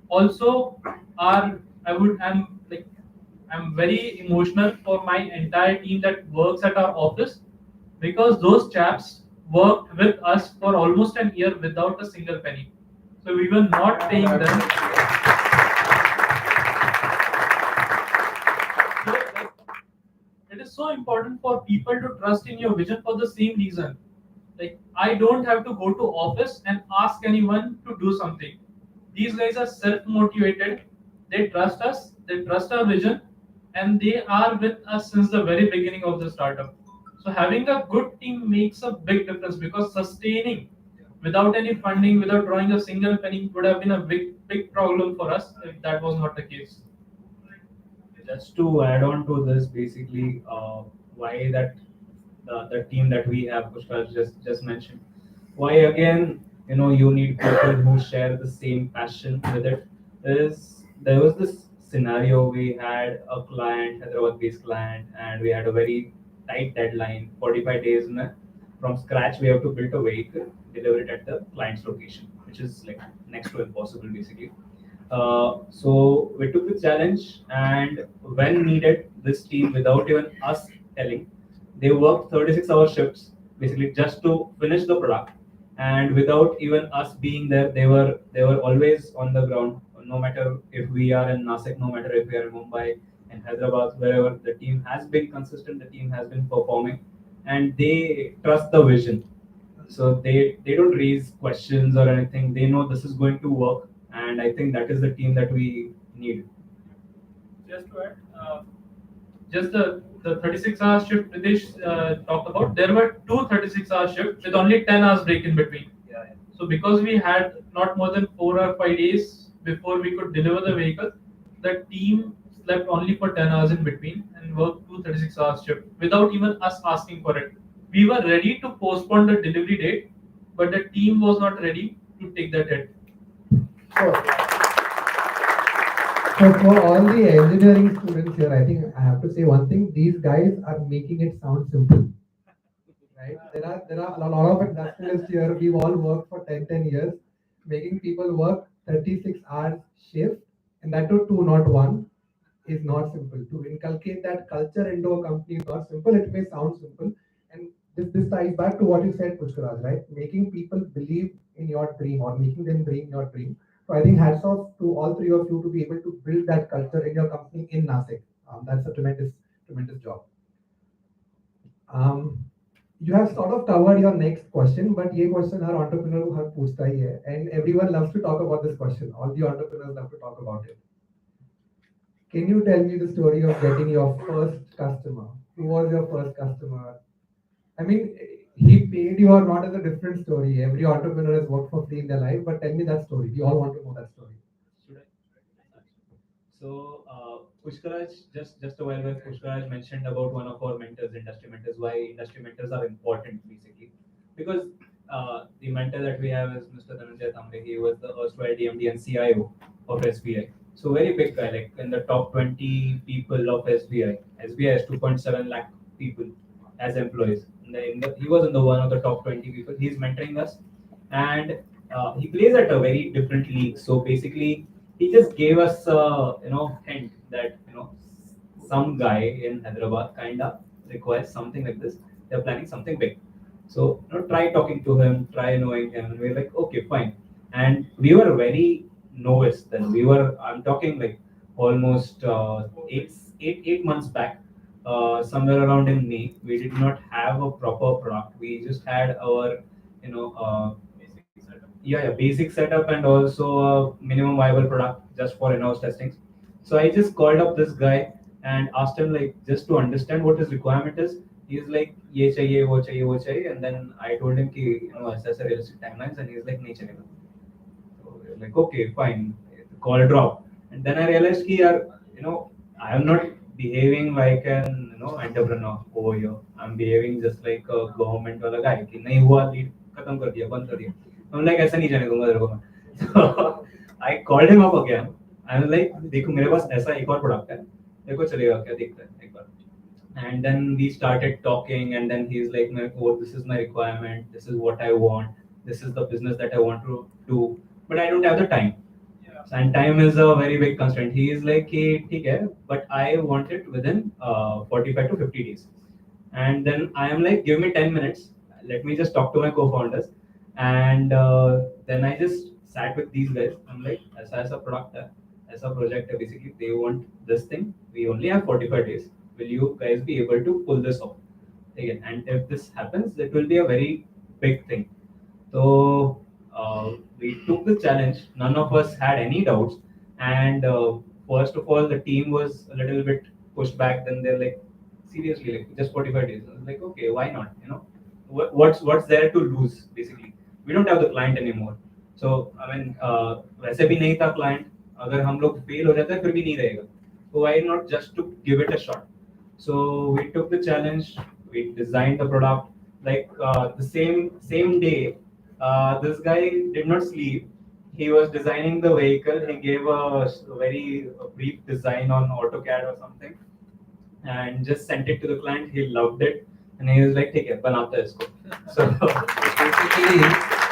Also, our I would I'm very emotional for my entire team that works at our office, because those chaps worked with us for almost an year without a single penny. So we were not paying them. So, it is so important for people to trust in your vision for the same reason. Like I don't have to go to office and ask anyone to do something. These guys are self-motivated. They trust us. They trust our vision, and they are with us since the very beginning of the startup. So having a good team makes a big difference, because sustaining without any funding, without drawing a single penny, would have been a big problem for us if that was not the case. Just to add on to this, basically, why that the team that we have, Pushkaraj just mentioned, why again, you need people who share the same passion with it. There was this scenario. We had a client, Hyderabad-based client, and we had a very tight deadline, 45 days. From scratch, we have to build a vehicle, deliver it at the client's location, which is like next to impossible, basically. So we took the challenge, and when needed, this team, without even us telling, they worked 36-hour shifts, basically just to finish the product. And without even us being there, they were always on the ground. No matter if we are in Nashik, no matter if we are in Mumbai, in Hyderabad, wherever, the team has been consistent, the team has been performing, and they trust the vision. So they don't raise questions or anything. They know this is going to work, and I think that is the team that we need. Just to add, just the 36-hour shift Pritesh talked about, there were two 36-hour shifts with only 10 hours break in between. Yeah, yeah. So because we had not more than 4 or 5 days before we could deliver the vehicle, the team slept only for 10 hours in between and worked two 36-hour shift without even us asking for it. We were ready to postpone the delivery date, but the team was not ready to take that hit. So for all the engineering students here, I think I have to say one thing: these guys are making it sound simple, right? There are a lot of industrialists here. We've all worked for 10 years, making people work 36 hours shift, and that too two, not one, is not simple. To inculcate that culture into a company is not simple. It may sound simple, and this ties back to what you said, Pushkaraj, right? Making people believe in your dream or making them dream your dream. So I think hats off to all three of you to be able to build that culture in your company in Nashik. That's a tremendous job. Um, You have sort of covered your next question, but ये question हर entrepreneur को हर पूछता ही है, and everyone loves to talk about this question. All the entrepreneurs love to talk about it. Can you tell me the story of getting your first customer? Who was your first customer? I mean, he paid you or not is a different story. Every entrepreneur has worked for free in their life, but tell me that story. We all want to know that story. So, Pushkaraj, just a while back, Pushkaraj mentioned about one of our mentors, industry mentors, why industry mentors are important, basically. Because the mentor that we have is Mr. Dhananjay Thambe. He was the erstwhile DMD and CIO of SBI. So, very big guy, like in the top 20 people of SBI. SBI has 2.7 lakh people as employees. He was in the one of the top 20 people. He's mentoring us. And he plays at a very different league. So, basically, he just gave us hint that some guy in Hyderabad kinda requires something like this. They're planning something big. So try talking to him, try knowing him, and we're like, okay, fine. And we were very novice then. I'm talking like almost 8 months back, somewhere around in May. We did not have a proper product. We just had our basic setup and also a minimum viable product just for in-house testings. So I just called up this guy and asked him like just to understand what his requirement is. He's like, ye chahiye, wo chahiye, and then I told him ki assess a realistic timelines, and he's like, nahi chalega. So we're like, okay, fine. The call dropped, and then I realized ki I am not behaving like an entrepreneur over here. I'm behaving just like a government वाला guy कि नहीं हुआ lead खत्म कर दिया बंद कर दिया. I'm like ऐसा नहीं जाने दूंगा तेरे को मैं. So I called him up again. I'm like देखो मेरे पास ऐसा एक और प्रोडक्ट है. देखो चलेगा क्या देखते हैं एक बार. And then we started talking, and then he's like, oh, this is my requirement. This is what I want. This is the business that I want to do, but I don't have the time. And time is a very big constraint. He is like, hey, ठीक है, but I want it within 45 to 50 days. And then I am like, give me 10 minutes. Let me just talk to my co-founders. And then I just sat with these guys. I'm like, as a product, as a project, basically, they want this thing. We only have 45 days. Will you guys be able to pull this off? Again, and if this happens, it will be a very big thing. So we took the challenge. None of us had any doubts. And first of all, the team was a little bit pushed back. Then they're like, seriously, like just 45 days. I was like, okay, why not? What's there to lose? Basically, we don't have the client anymore. So I mean, वैसे भी नहीं था client. अगर हम लोग fail हो जाता है फिर भी नहीं रहेगा. So why not just to give it a shot? So we took the challenge. We designed the product. Like the same day, this guy did not sleep. He was designing the vehicle. He gave a very brief design on AutoCAD or something, and just sent it to the client. He loved it, and he was like, "ठीक है, बनाते हैं इसको." So basically,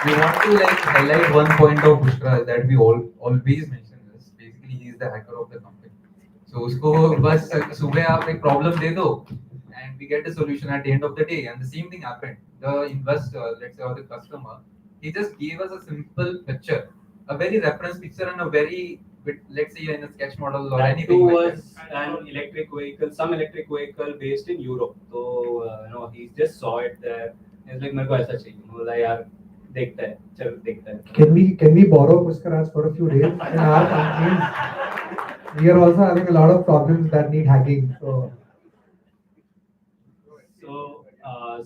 we want to like highlight one point of Pushkaraj that we always mention this. Basically, he is the hacker of the company. So उसको बस सुबह आप एक problem दे दो, and we get a solution at the end of the day. And the same thing happened. The investor, let's say, or the customer, he just gave us a simple picture, a very reference picture, and a very, let's say, in a sketch model or that anything. too like was an electric vehicle, some electric vehicle based in Europe. So he just saw it there. He's like, मेरे को ऐसा चाहिए. बोला यार देखते हैं, चल देखते हैं. Can we borrow Pushkaraj for a few days in our companies? We are also having a lot of problems that need hacking.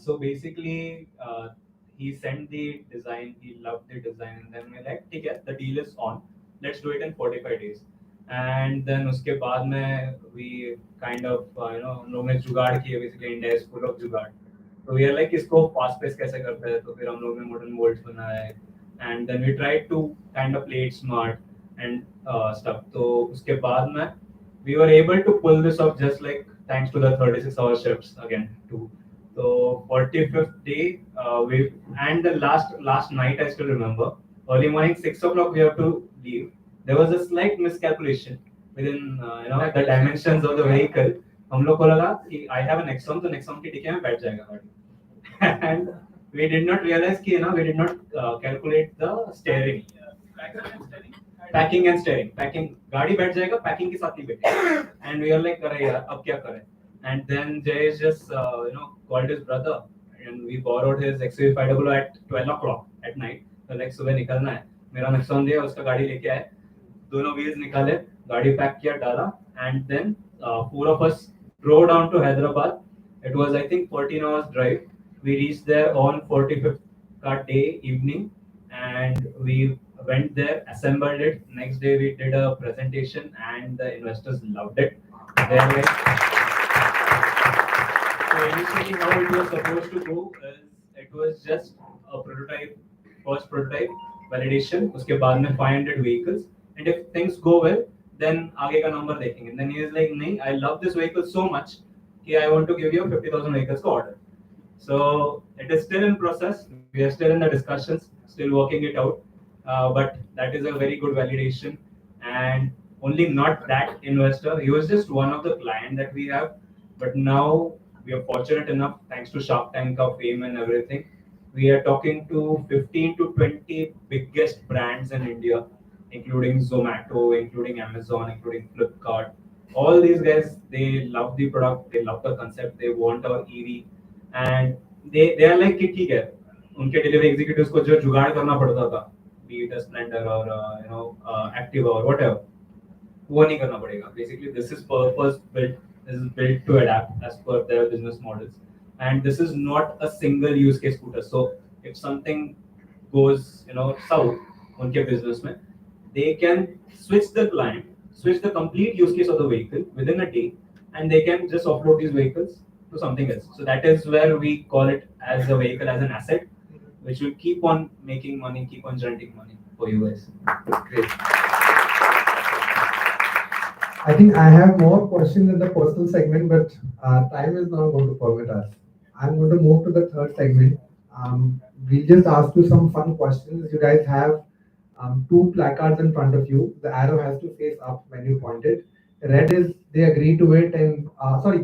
So basically, he sent the design. He loved the design, and then we're like, ठीक है, the deal is on. Let's do it in 45 days. And then उसके बाद में we kind of हम लोग ने जुगाड़ किए. Basically, India is full of जुगाड़. So we are like इसको fast pace कैसे करते हैं? तो फिर हम लोग ने modern bolts बनाए. And then we tried to kind of play it smart and stuff. So उसके बाद में we were able to pull this off just like thanks to the 36-hour shifts again too. So 45th day, and the last night I still remember. Early morning 6 o'clock we have to leave. There was a slight miscalculation within the dimensions of the vehicle. हम लोग को लगा कि I have a Nexon, तो Nexon की टिके में बैठ जाएगा गाड़ी. And we did not realize कि we did not calculate the steering. Packing and steering. Packing गाड़ी बैठ जाएगा, packing के साथ नहीं बैठेगा. And we are like अरे यार अब क्या करें? And then Jayesh just called his brother and we borrowed his XUV500 at 12 o'clock at night. So like सुबह निकलना है, मेरा Nexon दिया, उसका गाड़ी लेके आए, दोनों wheels निकाले, गाड़ी पैक किया, डाला, and then four of us drove down to Hyderabad. It was I think 14 hours drive. We reached there on 45th day evening, and we went there, assembled it. Next day we did a presentation, and the investors loved it. They were like, so initially how it was supposed to go is it was just a prototype, first prototype validation. उसके बाद में 500 vehicles, and if things go well, then आगे का number देखेंगे. And then he was like, नहीं, I love this vehicle so much कि I want to give you 50,000 vehicles का order. So it is still in process. We are still in the discussions, still working it out. But that is a very good validation. And only not that investor. He was just one of the clients that we have. But now we are fortunate enough, thanks to Shark Tank of fame and everything. We are talking to 15 to 20 biggest brands in India, including Zomato, including Amazon, including Flipkart. All these guys, they love the product, they love the concept, they want our EV. And they are like कि ठीक है, उनके delivery executives को जो जुगाड़ करना पड़ता था, be it a Splendor or Activa or whatever, वो नहीं करना पड़ेगा. Basically, this is purpose built. This is built to adapt as per their business models, and this is not a single use case scooter. So if something goes south उनके business में, they can switch the client, switch the complete use case of the vehicle within a day, and they can just offload these vehicles to something else. So that is where we call it as a vehicle, as an asset, which will keep on making money, keep on generating money for you guys. Great. I think I have more questions in the personal segment, but time is not going to permit us. I'm going to move to the third segment. We'll just ask you some fun questions. You guys have two placards in front of you. The arrow has to face up when you point it. Red is they agree to it, and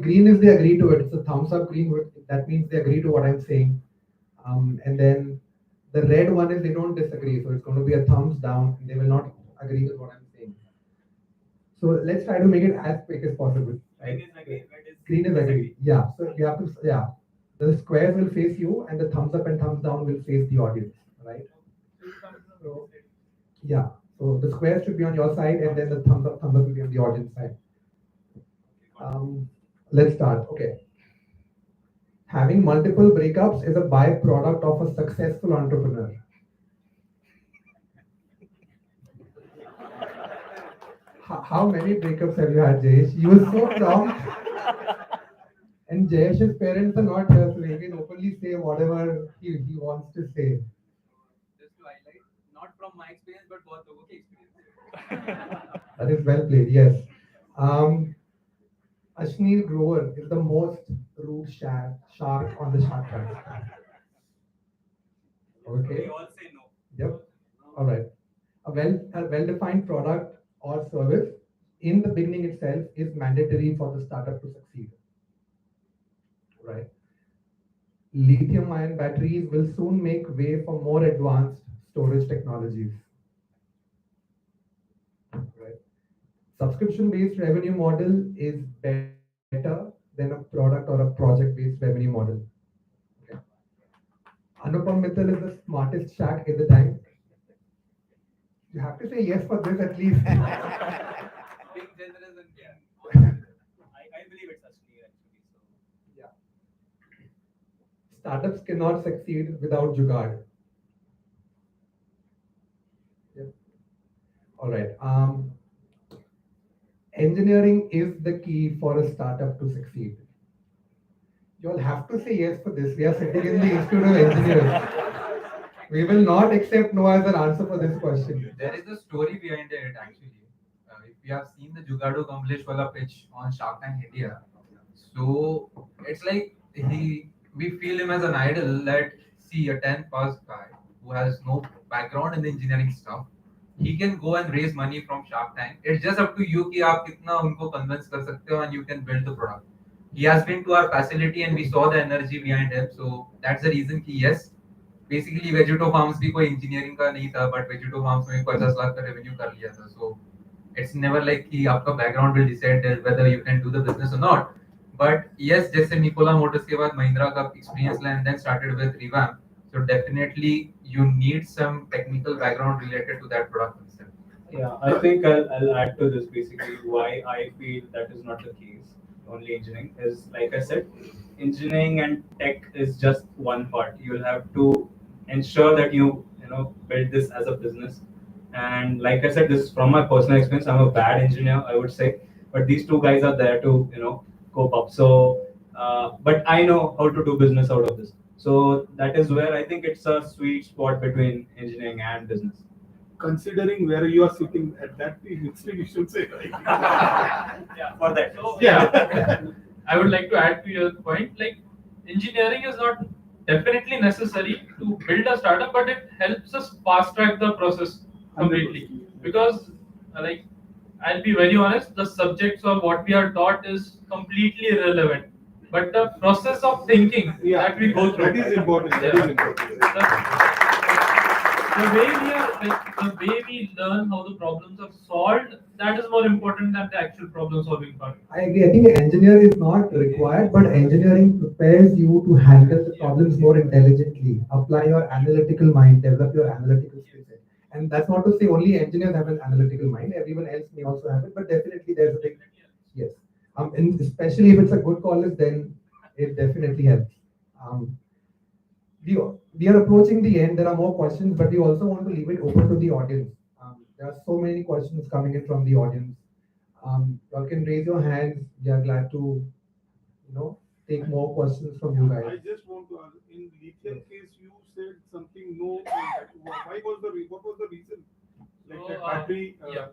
green is they agree to it. It's a thumbs up. Green, that means they agree to what I'm saying. And then the red one is they don't disagree. So it's going to be a thumbs down. They will not agree with what I'm saying. So let's try to make it as quick as possible. Right? Green is agree. Yeah. So you have to, the squares will face you, and the thumbs up and thumbs down will face the audience. Right? So, yeah. So the squares should be on your side, and then the thumbs up will be on the audience side. Let's start. Okay. Having multiple breakups is a byproduct of a successful entrepreneur. How many breakups have you had, Jayesh? You were so prompt. And Jayesh's parents are not here, so he can openly say whatever he wants to say. Just to highlight, not from my experience, but बहुत लोगों की experience. That is well played, yes. Ashnil Grover is the most rude shark on the Shark Tank. Okay. We all say no. Yep. All right. A well-defined product or service in the beginning itself is mandatory for the startup to succeed. Right. Lithium-ion batteries will soon make way for more advanced storage technologies. Right. Subscription-based revenue model is better than a product or a project-based revenue model. Okay. Anupam Mittal is the smartest shack in the time. You have to say yes for this at least. Being generous and I believe it's actually. So. Yeah. Startups cannot succeed without jugaad. Yep. All right. Engineering is the key for a startup to succeed. You all have to say yes for this. We are sitting in the Institute of Engineers. We will not accept no as an answer for this question. There is a story behind it actually. If you have seen the Jugado Kamlesh Wala pitch on Shark Tank India, so it's like we feel him as an idol. That see a 10th pass guy who has no background in the engineering stuff, he can go and raise money from Shark Tank. It's just up to you कि आप कितना उनको convince कर सकते हो, and you can build the product. He has been to our facility and we saw the energy behind him. So that's the reason कि yes. Basically, Vegeto Farms भी कोई engineering का नहीं था, but Vegeto Farms में 50 लाख का revenue कर लिया था. So it's never like कि आपका background will decide whether you can do the business or not. But yes, जैसे Nikola Motors के बाद Mahindra का experience line then started with Revamp. So definitely you need some technical background related to that product itself. Yeah, I think I'll add to this basically why I feel that is not the case. Only engineering is, like I said, engineering and tech is just one part. You'll have to ensure that you know build this as a business. And like I said, this is from my personal experience. I'm a bad engineer, I would say, but these two guys are there to cope up. So, but I know how to do business out of this. So that is where I think it's a sweet spot between engineering and business. Considering where you are sitting at that instead you should say right. Yeah. For that. So, Yeah. I would like to add to your point, like engineering is not definitely necessary to build a startup, but it helps us fast track the process completely. 100%. Because, like, I'll be very honest, the subjects or what we are taught is completely irrelevant. But the process of thinking that we go through. That is important. That is important. The way we learn how the problems are solved, that is more important than the actual problem solving part. I agree. I think engineer is not required, but engineering prepares you to handle the problems more intelligently, apply your analytical mind, develop your analytical skill set. And that's not to say only engineers have an analytical mind. Everyone else may also have it, but definitely there's a big yes. And especially if it's a good college, then it definitely helps. We are approaching the end. There are more questions, but we also want to leave it open to the audience. There are so many questions coming in from the audience. You can raise your hands. We are glad to, take more questions from you I guys. just want to ask, in lithium case, you said something no. Why was what was the reason? Like that battery. Yeah.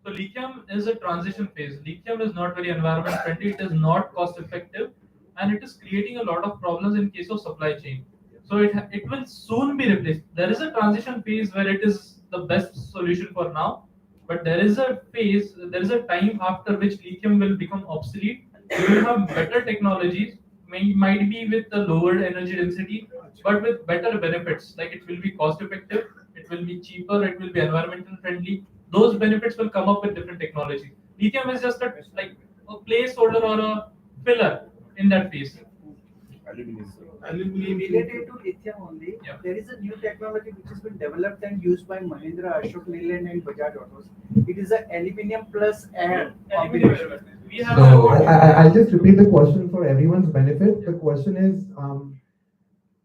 So lithium is a transition phase. Lithium is not very environment friendly. It is not cost effective, and it is creating a lot of problems in case of supply chain. So it will soon be replaced. There is a transition phase where it is the best solution for now, but there is a phase, there is a time after which lithium will become obsolete. You will have better technologies, might be with the lower energy density, but with better benefits. Like it will be cost effective, it will be cheaper, it will be environmental friendly. Those benefits will come up with different technology. Lithium is just a placeholder or a filler in that phase. Aluminum. Related to lithium only, Yeah. there is a new technology which has been developed and used by Mahindra, Ashok Leyland and Bajaj Autos. It is a aluminium plus air combination. We have So- I'll just repeat the question for everyone's benefit. The question is,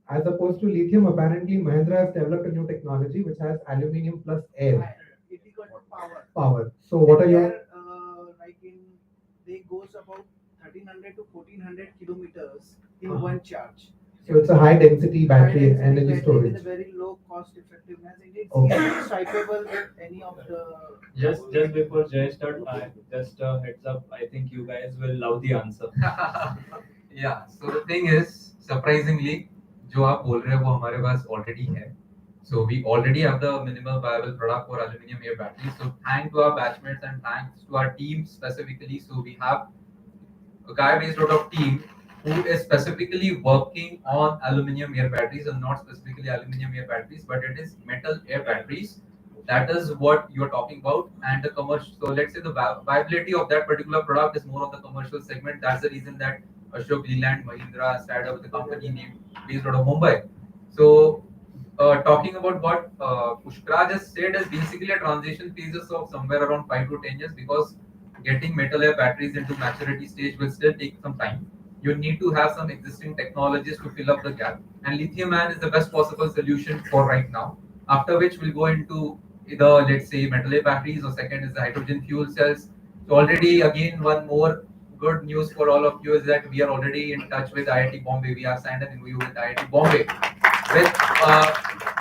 as opposed to lithium, apparently Mahindra has developed a new technology which has aluminium plus air It is got power. power. So what are your Air, they goes about 1300 to 1400 kilometers in one charge. so it's a high density battery High-density energy battery storage. with a very low cost effectiveness. It is Okay. easily swipeable with any of the. Just before Jayesh start, just a heads up. I think you guys will love the answer. Yeah, so the thing is, surprisingly, जो आप बोल रहे हैं वो हमारे पास already है. So we already have the minimal viable product for aluminum air batteries. So thanks to our batchmates and thanks to our team specifically. So we have a guy based out of team who is specifically working on aluminum air batteries and not specifically aluminum air batteries, but it is metal air batteries. That is what you are talking about. And the commercial, so let's say the viability of that particular product is more of the commercial segment. That's the reason that Ashok Leyland Mahindra started up with a company named based out of Mumbai. So talking about what Pushkaraj has said is basically a transition phases of somewhere around 5 to 10 years, because getting metal air batteries into maturity stage will still take some time. You need to have some existing technologies to fill up the gap, and lithium ion is the best possible solution for right now. After which we'll go into either, let's say, metal air batteries, or second is the hydrogen fuel cells. So already again one more good news for all of you is that we are already in touch with IIT Bombay. We have signed an MOU with IIT Bombay with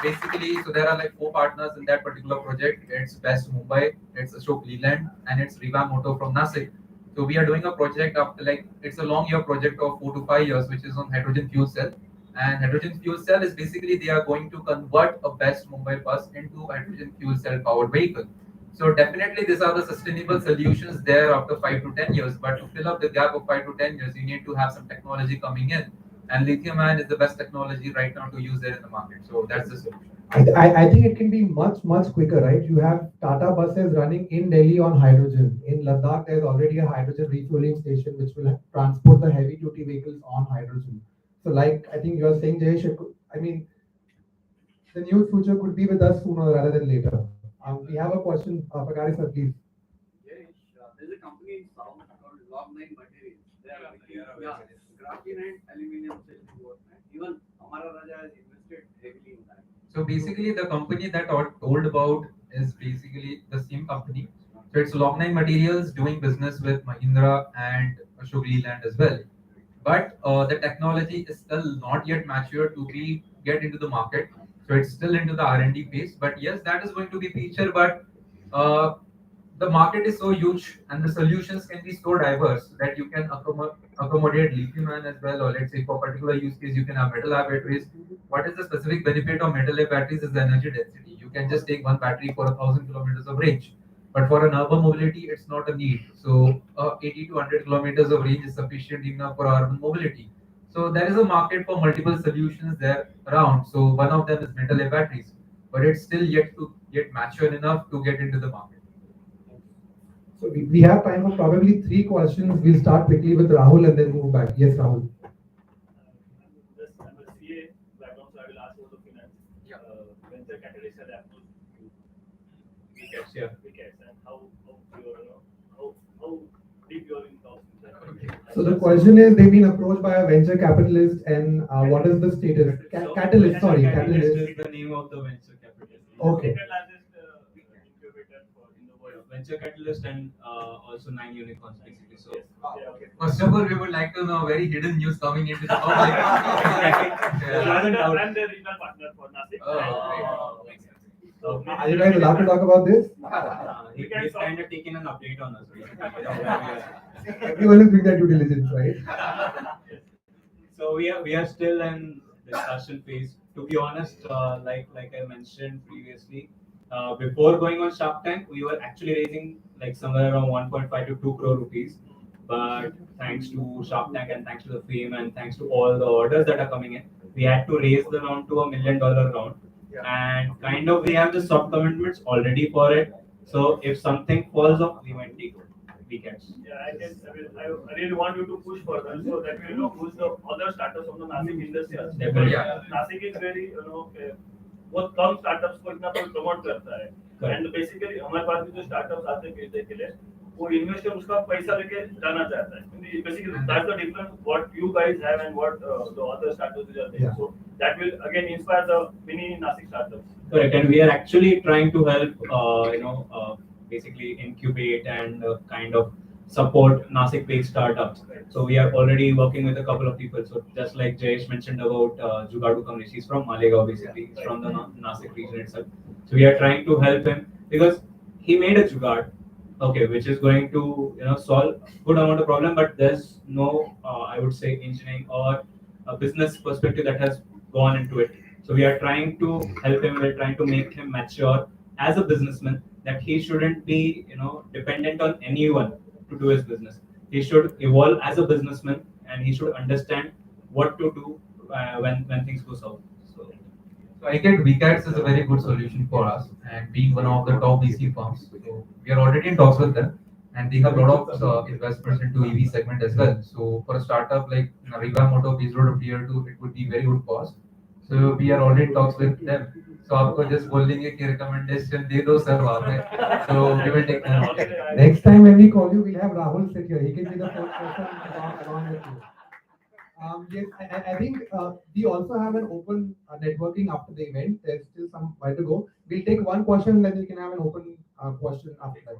basically, so there are like 4 partners in that particular project. It's West Mumbai, it's Ashok Leyland, and it's Revamp Moto from Nashik. So we are doing a project after, like, it's a long year project of 4 to 5 years, which is on hydrogen fuel cell. And hydrogen fuel cell is basically they are going to convert a West Mumbai bus into hydrogen fuel cell powered vehicle. So definitely these are the sustainable solutions there after 5 to 10 years. But to fill up the gap of 5 to 10 years, you need to have some technology coming in. And lithium ion is the best technology right now to use there in the market. So that's the solution. I think it can be much quicker, right? You have Tata buses running in Delhi on hydrogen. In Ladakh, there's already a hydrogen refueling station which will transport the heavy duty vehicles on hydrogen. So, like I think you're saying, Jayesh, I mean, the near future could be with us sooner rather than later. We have a question, Pakari sir, please. Yes, there's a company in South called Log9 Materials. They are making graphene and aluminum cells board. Even Amara Raja has invested heavily in that. So basically, the company that I told about is basically the same company. So it's Log9 Materials doing business with Mahindra and Ashok Leyland as well. But the technology is still not yet mature to be get into the market. So it's still into the R&D phase. But yes, that is going to be feature. But uh, the market is so huge and the solutions can be so diverse that you can accommodate lithium ion as well, or let's say for particular use case you can have metal air batteries. What is the specific benefit of metal air batteries is the energy density. You can just take one battery for 1,000 kilometers of range, but for an urban mobility it's not a need. So 80 to 100 kilometers of range is sufficient enough for urban mobility. So there is a market for multiple solutions there around. So one of them is metal air batteries, but it's still yet to get mature enough to get into the market. So we have time for probably 3 questions. We'll start quickly with Rahul and then move back. Yes, Rahul. I'm a CA background, so I will ask about the finance. Venture capitalist and approach wickets, and how deep you're in talks with them. So the question is, they've been approached by a venture capitalist, and what is the status? Catalyst, sorry, Catalyst catalyst. is the name of the venture capitalist. Okay. Second largest incubator in the world. Venture capitalist and also 9 unicorns basically. So Okay. First of all, we would like to know very hidden news coming into the public. I'm the regional partner for Nashik. Makes sense. Are you guys allowed to talk about this? He's kind of taking an update on us basically. Everyone is doing their due diligence, right? So we are still in discussion phase. To be honest, like I mentioned previously, before going on Shark Tank, we were actually raising like somewhere around 1.5 to 2 crore rupees. But thanks to Shark Tank and thanks to the fame and thanks to all the orders that are coming in, we had to raise the round to $1 million round. And kind of we have the soft commitments already for it. So if something falls off, we might take weekends. Yeah, I really want you to push further so that we who's the other startups from the Nashik industry. Definitely. Nashik is very बहुत कम startups को इतना promote करता है. And basically हमारे पास भी जो startups आते हैं पैसे के लिए वो investor उसका पैसा लेके जाना चाहता है. Basically that's the difference what you guys have and what the other startups are doing. So that will again inspire the mini Nashik startups. Correct, and we are actually trying to help, basically incubate and kind of support Nashik-based startups. So we are already working with a couple of people. So just like Jayesh mentioned about Jugadu Kamlesh, he's from Malegaon basically, he's from the Nashik region itself. So we are trying to help him because he made a Jugad, okay, which is going to solve good amount of problem, but there's no I would say engineering or a business perspective that has gone into it. So we are trying to help him. We're trying to make him mature as a businessman. That he shouldn't be, dependent on anyone to do his business. He should evolve as a businessman, and he should understand what to do when things go south. So I get VCATS is a very good solution for us, and being one of the top VC firms, so we are already in talks with them, and they have a lot of investments into EV segment as well. So for a startup like Revamp Moto, based out of tier 2, it would be very good cost. So we are already in talks with them. So आपको just बोलेंगे कि recommendation दे दो sir वहाँ पे. So we will take them. Next time when we call you, we'll have Rahul sit here. He can be the fourth person along with you. Yes, I think we also have an open networking after the event. There's still some while to go. We'll take one question, then we can have an open question after that.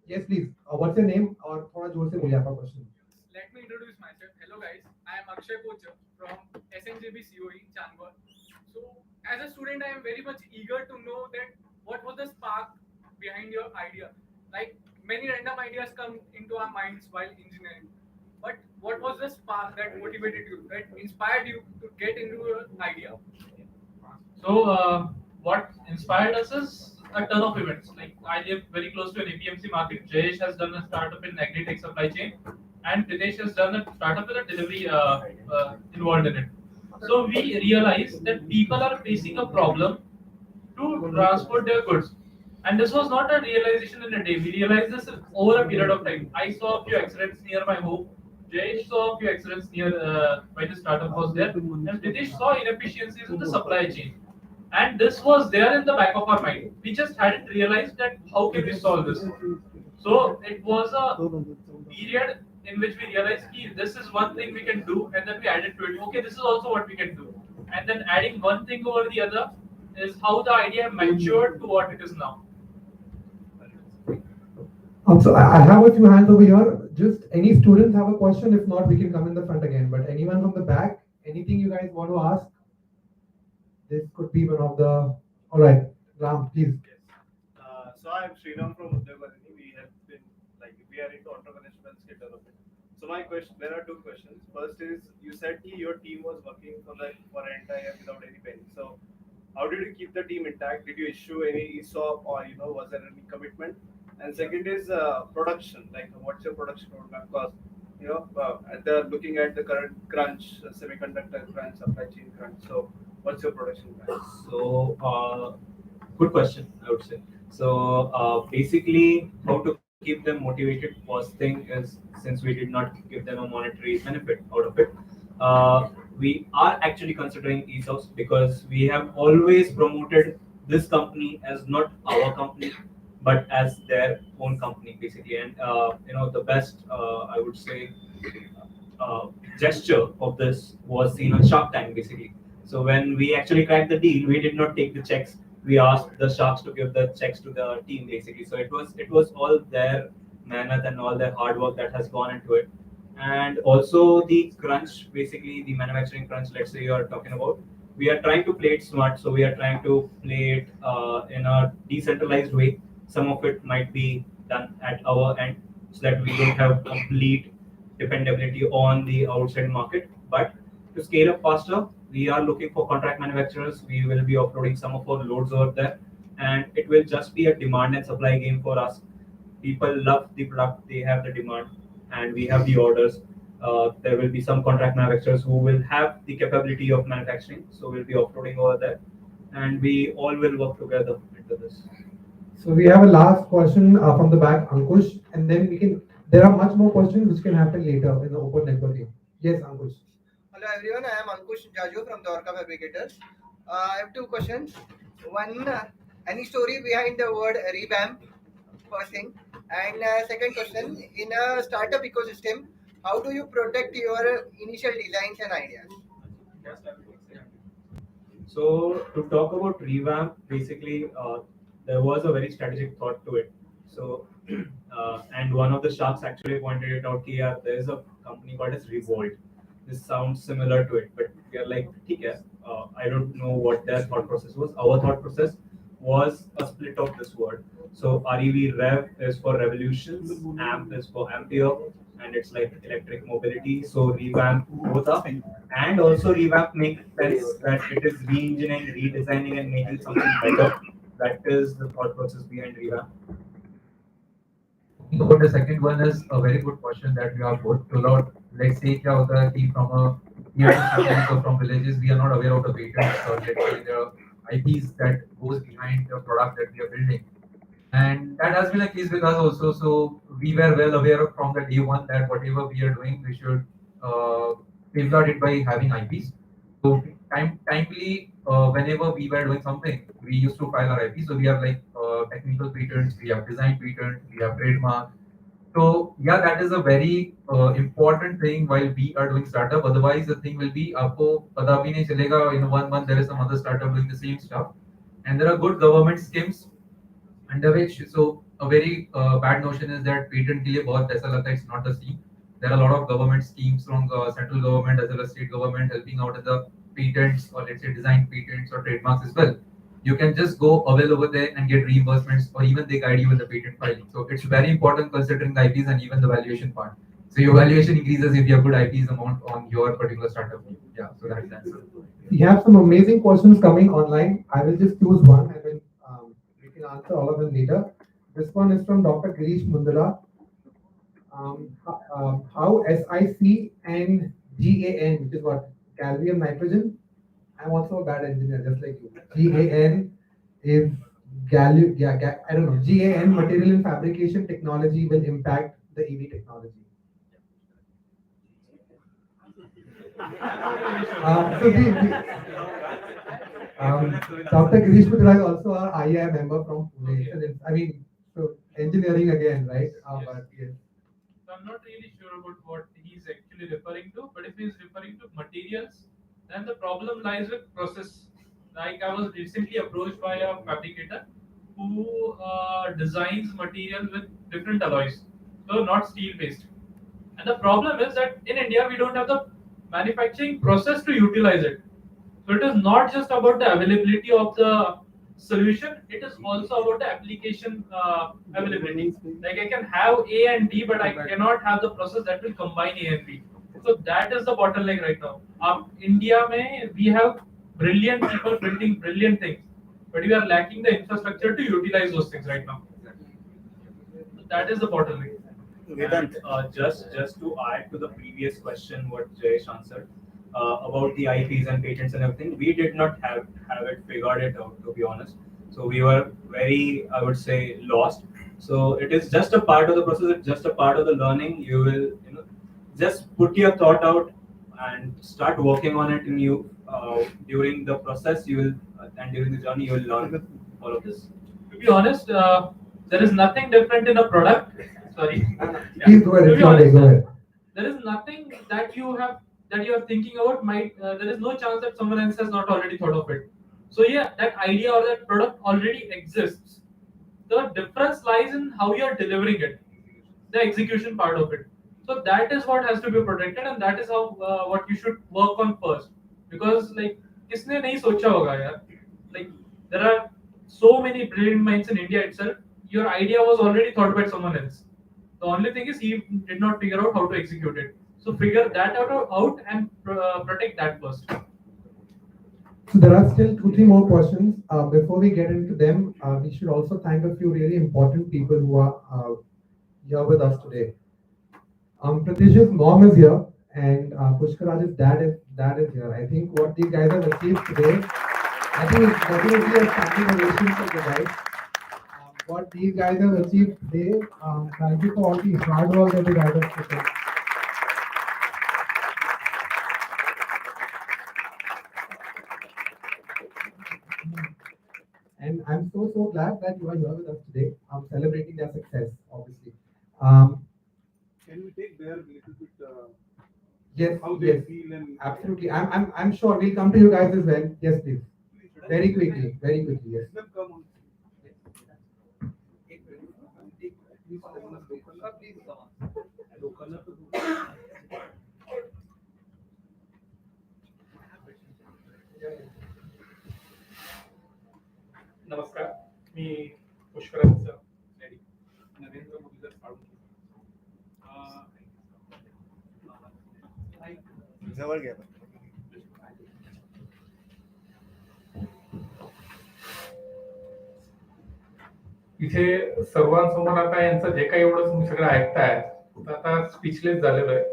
Yes, please. What's your name? और थोड़ा जोर से बोलिए आपका question. Let me introduce myself. Hello guys, I am Akshay Kochar from SNJB COE Chanwar. So as a student, I am very much eager to know that what was the spark behind your idea. Like many random ideas come into our minds while engineering, but what was the spark that motivated you, that inspired you to get into your idea? So what inspired us is a ton of events. Like I live very close to an APMC market. Jayesh has done a startup in agri-tech supply chain, and Pritesh has done a startup with a delivery involved in it. So we realized that people are facing a problem to transport their goods. And this was not a realization in a day. We realized this over a period of time. I saw a few accidents near my home. Jayesh saw a few accidents near when the startup was there. And Pritesh saw inefficiencies in the supply chain. And this was there in the back of our mind. We just hadn't realized that how can we solve this. So it was a period in which we realized this is one thing we can do, and then we added to it. Okay, this is also what we can do. And then adding one thing over the other is how the idea matured to what it is now. So I have a few hands over here. Just any students have a question? If not, we can come in the front again. But anyone from the back, anything you guys want to ask? This could be one of the. All right, Ram, please. So I'm Sriram from Udaipur. We have been we are into entrepreneurship and skill development. So my question, there are two questions. First is, you said your team was working for an entire without any penny. So how did you keep the team intact? Did you issue any ESOP, or was there any commitment? And second is production. What's your production roadmap? Because looking at the current crunch, semiconductor crunch, supply chain crunch. So what's your production plan? So, good question, I would say. So, basically, how to keep them motivated? First thing is, since we did not give them a monetary benefit out of it, we are actually considering ESOPs because we have always promoted this company as not our company, but as their own company, basically. And the best, I would say, gesture of this was seen on Shark Tank, basically. So when we actually cracked the deal, we did not take the checks. We asked the sharks to give the checks to the team, basically. So it was all their mehnat and all their hard work that has gone into it. And also the crunch, basically the manufacturing crunch. Let's say you are talking about. We are trying to play it smart, so we are trying to play it in a decentralized way. Some of it might be done at our end, so that we don't have complete dependability on the outside market. But to scale up faster, we are looking for contract manufacturers. We will be offloading some of our loads over there, and it will just be a demand and supply game for us. People love the product, they have the demand, and we have the orders. There will be some contract manufacturers who will have the capability of manufacturing, so we'll be offloading over there, and we all will work together into this. So we have a last question from the back, Ankush, and then we can. There are much more questions which can happen later in the open networking. Yes, Ankush. Hello everyone, I am Ankush Jaju from the Orca Fabricators. I have two questions. One, any story behind the word revamp, first thing. And second question, in a startup ecosystem, how do you protect your initial designs and ideas? So to talk about revamp, basically, there was a very strategic thought to it. So, and one of the sharks actually pointed it out here. There is a company called as Revolt. This sounds similar to it, but we are like, okay, I don't know what their thought process was. Our thought process was a split of this word. So REV Rev is for revolutions, Amp is for ampere, and it's like electric mobility. So revamp both up, and also revamp makes sense that it is re-engineering, redesigning, and making something better. That is the thought process behind revamp. About the second one is a very good question that we have put. A lot, let's say, क्या होता है कि from a tier two cities or from villages, we are not aware of the patents or let's say the IPs that goes behind the product that we are building. And that has been a case with us also. So we were well aware of from the day one that whatever we are doing, we should safeguard it by having IPs. So timely, whenever we were doing something, we used to file our IP. So we have like technical patents, we have design patents, we have trademark. So yeah, that is a very important thing while we are doing startup. Otherwise, the thing will be, आपको पता भी नहीं चलेगा. In 1 month, there is some other startup doing the same stuff, and there are good government schemes under which. So a very bad notion is that patent के लिए बहुत पैसा लगता है. It's not the same. There are a lot of government schemes from central government as well as state government helping out in the patents or let's say design patents or trademarks as well. You can just go avail over there and get reimbursements, or even they guide you in the patent filing. So it's very important considering the IPs and even the valuation part. So your valuation increases if you have good IPs amount on your particular startup. Yeah, so that's the answer. We have some amazing questions coming online. I will just choose one and then we can answer all of them later. This one is from Dr. Girish Mundara. How SiC and GaN, which is what? Gallium nitrogen. I'm also a bad engineer, just like you. GaN is I don't know, GAN material and fabrication technology will impact the EV technology. Dr. Girish Pushkaraj is also our IAI member from Pune. I mean, so engineering again, right? But yes. So I'm not really sure about what he's actually referring to, but if he's referring to materials, then the problem lies with process. Like I was recently approached by a fabricator who designs material with different alloys, so not steel based. And the problem is that in India we don't have the manufacturing process to utilize it. So it is not just about the availability of the solution; it is also about the application availability. Like I can have A and D, but I cannot have the process that will combine A and B. So that is the bottleneck right now. India, mein, we have brilliant people building brilliant things, but we are lacking the infrastructure to utilize those things right now. So that is the bottleneck. And, just to add to the previous question, what Jayesh answered about the IPs and patents and everything, we did not have it figured it out, to be honest. So we were very, I would say, lost. So it is just a part of the process. It's just a part of the learning. You will, just put your thought out and start working on it. And you, during the process, you will, and during the journey, you will learn all of this. To be honest, there is nothing different in a product. Sorry. Please go ahead. Go ahead. There is nothing that you are thinking about. There is no chance that someone else has not already thought of it. So yeah, that idea or that product already exists. The difference lies in how you are delivering it, the execution part of it. So that is what has to be protected, and that is how what you should work on first. Because like, किसने नहीं सोचा होगा यार? Like there are so many brilliant minds in India itself. Your idea was already thought by someone else. The only thing is he did not figure out how to execute it. So figure that out and protect that first. So there are still 2-3 more questions. Before we get into them, we should also thank a few really important people who are here with us today. Pritesh's mom is here, and Pushkaraj's dad is here. I think what these guys have achieved today, I think it's definitely a standing ovation for the guys. What these guys have achieved today, thank you for all the hard work that you guys have put in. And I'm so glad that you are here with us today, celebrating their success, obviously. Can we take their little bit Yes, how they yes, feel and absolutely. I'm sure we'll come to you guys as well. Yes, please. Very quickly, yes. Let them come on. नमस्कार, मी पुष्कराज नरेंद्र मुरलीधर साळुंके. जवळ घ्या. इथे सर्वांसमोर आता यांचं जे काही एवढं तुम्ही सगळं ऐकताय, आता स्पीचलेस झालेलो आहे.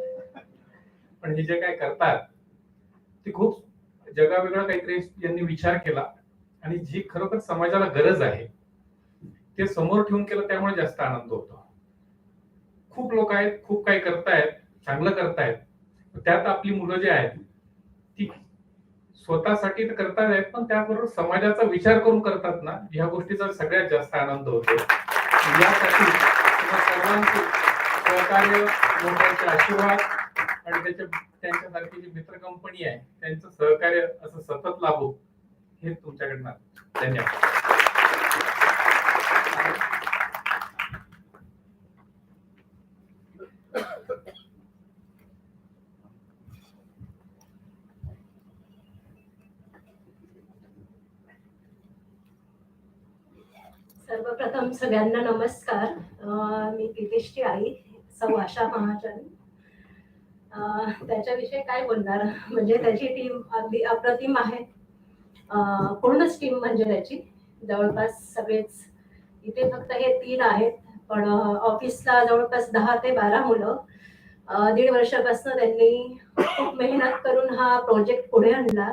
पण हे जे काय करतात ते खूप जगावेगळा काहीतरी यांनी विचार केला, आणि जी खरोखर समाजाला गरज आहे ते समोर ठेवून केलं, त्यामुळे जास्त आनंद होतो. खूप लोक आहेत, खूप काही करतायत, चांगलं करतायत. त्यात आपली मुलं जे आहेत ती स्वतःसाठी तर करतात आहेत, पण त्याबरोबर समाजाचा विचार करून करतात ना, ह्या गोष्टीचा सगळ्यात जास्त आनंद होतो. यासाठी तुम्हा सर्वांचे सहकार्य, लोकांचे आशीर्वाद आणि त्यांच्यासारखी जी मित्र कंपनी आहे त्यांचं सहकार्य असं सतत लाभो, हे तुमच्याकडनं. धन्यवाद. सर्वप्रथम सगळ्यांना नमस्कार. मी प्रितेशची आई सौ आशा महाजन. त्याच्याविषयी काय बोलणार, म्हणजे त्याची टीम अगदी अप्रतिम आहे. पूर्णच टीम म्हणजे त्याची जवळपास सगळेच. इथे फक्त हे 3 आहेत, पण ऑफिसला जवळपास 10 ते 12 मुलं. 1.5 वर्षापासून त्यांनी खूप मेहनत करून हा प्रोजेक्ट पुढे आणला.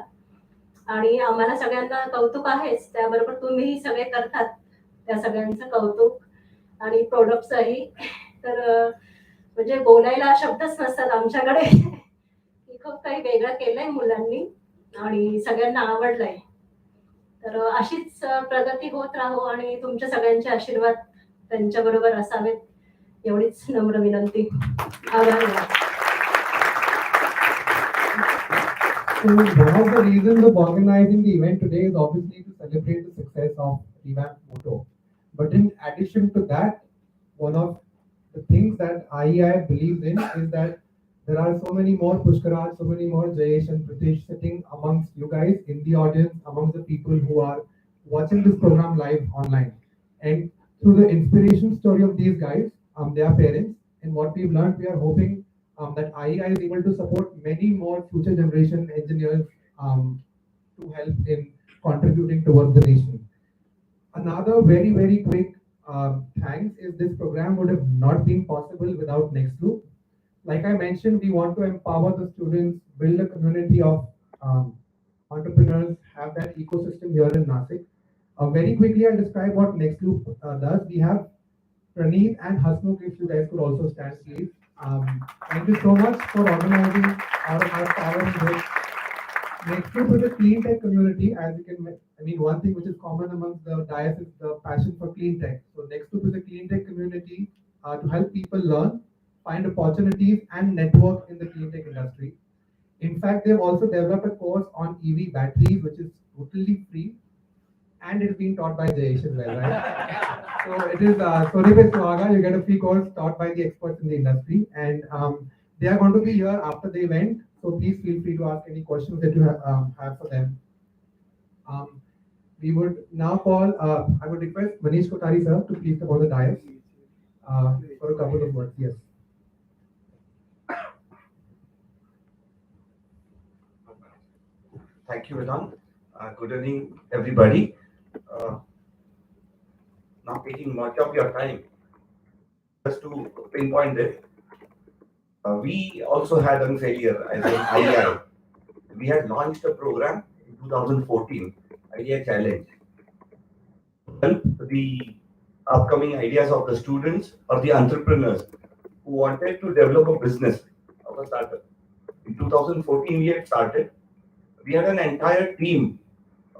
आणि आम्हाला सगळ्यांना कौतुक आहेच, त्याबरोबर तुम्हीही सगळे करतात, त्या सगळ्यांचं कौतुक आणि प्रोडक्ट्सही. तर म्हणजे बोलायला शब्दच नसतात आमच्याकडे की खूप काही वेगळं केलंय मुलांनी आणि सगळ्यांना आवडलंय. तर अशीच प्रगती होत राहो आणि तुमच्या सगळ्यांचे आशीर्वाद त्यांच्याबरोबर असावेत, एवढीच नम्र विनंती. आभार. So one of the reasons of organizing the event today is obviously to celebrate the success of Revamp Moto. But in addition to that, one of the things that IEI believes in is that there are so many more Pushkaraj, so many more Jayesh and Pritesh sitting amongst you guys in the audience, amongst the people who are watching this program live online. And through the inspiration story of these guys, their parents, and what we've learned, we are hoping that IEI is able to support many more future generation engineers to help in contributing towards the nation. Another very quick thanks is this program would have not been possible without Nexloop. Like I mentioned, we want to empower the students, build a community of entrepreneurs, have that ecosystem here in Nashik. Very quickly, I'll describe what Nexloop does. We have Praneet and Hasmukh, if you guys could also stand, please. Thank you so much for organizing out of our power in this. Nexloop is a clean tech community, as you can, one thing which is common amongst the dais is the passion for clean tech. So Nexloop is a clean tech community to help people learn, find opportunities and network in the clean tech industry. In fact, they've also developed a course on EV batteries, which is totally free, and it's being taught by Jayesh as well, right? So it is Vishvesvaraya. You get a free course taught by the experts in the industry, and they are going to be here after the event. So please feel free to ask any questions that you have for them. We would now call. I would request Manish Kotari sir to please come on the dais for a couple of words. Yes. Thank you, Vedant. Good evening, everybody. Not taking much of your time, just to pinpoint it. We also had a failure as an IEI. We had launched a program in 2014, Idea Challenge, to help the upcoming ideas of the students or the entrepreneurs who wanted to develop a business of a startup. In 2014, we had started. We had an entire team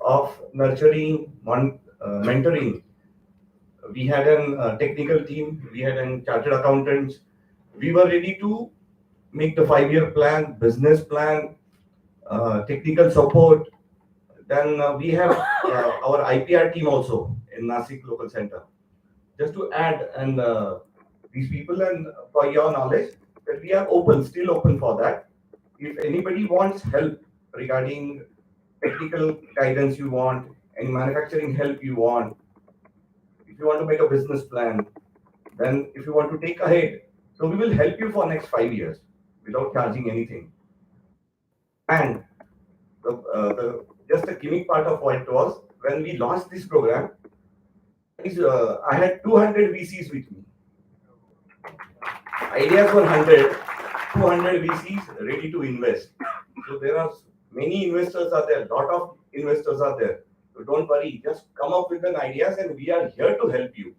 of nurturing, mentoring. We had a technical team, we had a chartered accountants. We were ready to make the 5-year plan, business plan, technical support. Then we have our IPR team also in Nashik Local Centre. Just to add, and these people, and for your knowledge, that we are open, still open for that. If anybody wants help regarding technical guidance you want, any manufacturing help you want, if you want to make a business plan, then if you want to take ahead, so we will help you for next 5 years without charging anything. And just a gimmick part of what it was, when we launched this program, I had 200 VCs with me. Ideas were 100, 200 VCs ready to invest. So there are many investors are there, lot of investors are there. So don't worry, just come up with an ideas and we are here to help you.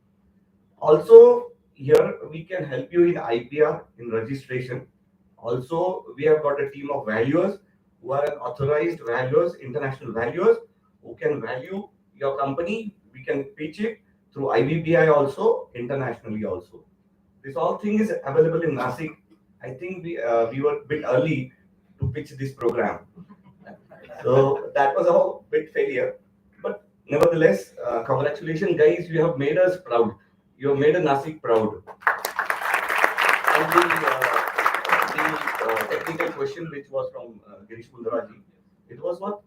Also, here we can help you in IPR, in registration. Also, we have got a team of valuers who are an authorized valuers, international valuers, who can value your company. We can pitch it through IBPI also, internationally also. This all thing is available in Nashik. I think we were a bit early to pitch this program. So that was a bit failure. But nevertheless, congratulations guys, you have made us proud. You have made a Nashik proud. And the technical question which was from Girish Mundaraji, it was what?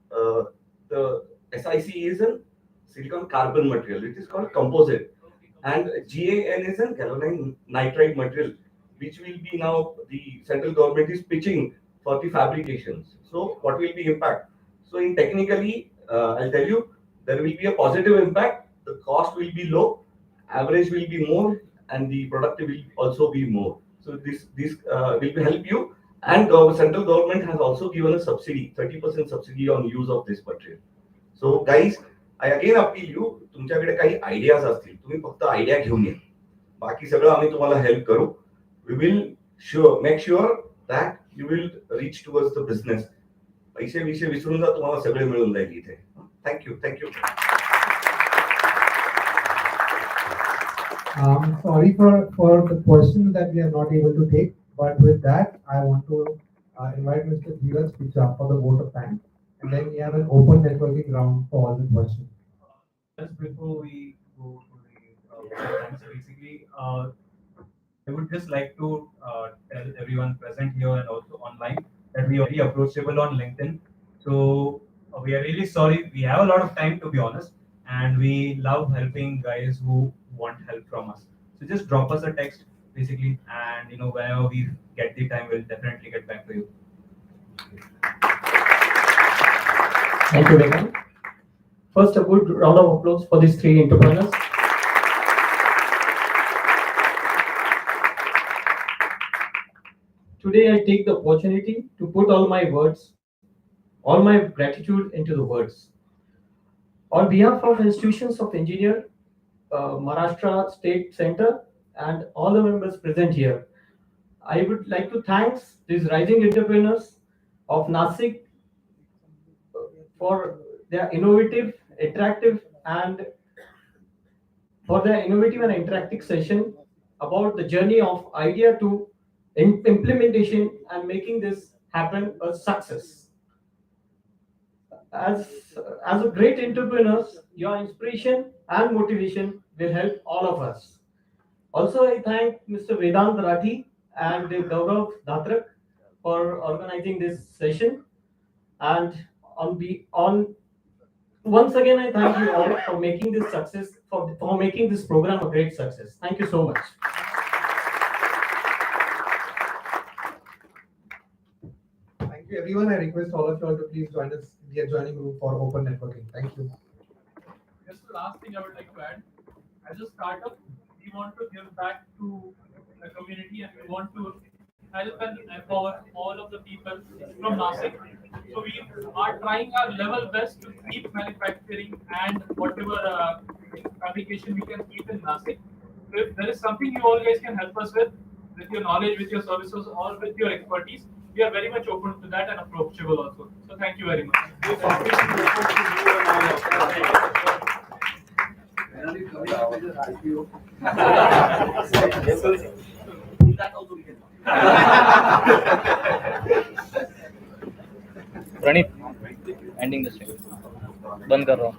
The SiC is a silicon carbon material. It is called composite. And GAN is a galvanized nitride material, which will be now the central government is pitching for the fabrications. So what will be impact? So in technically, I'll tell you, there will be a positive impact. The cost will be low, average will be more, and the product will also be more. So this will help you. And central government has also given a subsidy, 30% subsidy on use of this material. So guys, I again appeal you, तुमच्याकडे काही ideas असतील, तुम्ही फक्त idea घेऊन या. बाकी सगळं आम्ही तुम्हाला हेल्प करू. We will make sure that you will reach towards the business. पैसे विषय विसरून जा, तुम्हाला सगळे मिळून जाईल इथे. Thank you. Sorry for the questions that we are not able to take, but with that, I want to invite Mr. Dheeraj Picha for the vote of thanks, and then we have an open networking round for all the questions. Just before we go to the thanks, basically, I would just like to tell everyone present here and also online that we are very approachable on LinkedIn. So we are really sorry. We have a lot of time, to be honest, and we love helping guys who want help from us. So just drop us a text, basically, and whenever we get the time, we'll definitely get back to you. Thank you, Vedant. First, a good round of applause for these three entrepreneurs. Today, I take the opportunity to put all my words, all my gratitude into the words. On behalf of institutions of engineer, Maharashtra State Centre, and all the members present here, I would like to thank these rising entrepreneurs of Nashik for their innovative, interactive, and session about the journey of idea to implementation and making this happen a success. As a great entrepreneurs, your inspiration and motivation will help all of us. Also, I thank Mr. Vedant Rathi and Gaurav Dhatrak for organizing this session. And once again, I thank you all for making this success, for making this program a great success. Thank you so much. Thank you, everyone. I request all of you all to please join us in the adjoining room for open networking. Thank you. Just the last thing I would like to add. As a startup, we want to give back to the community and we want to help and empower all of the people from Nashik. So we are trying our level best to keep manufacturing and whatever fabrication we can keep in Nashik. So if there is something you all guys can help us with your knowledge, with your services, or with your expertise, we are very much open to that and approachable also. So thank you very much. Praneet ending the stream बंद कर रहा हूँ.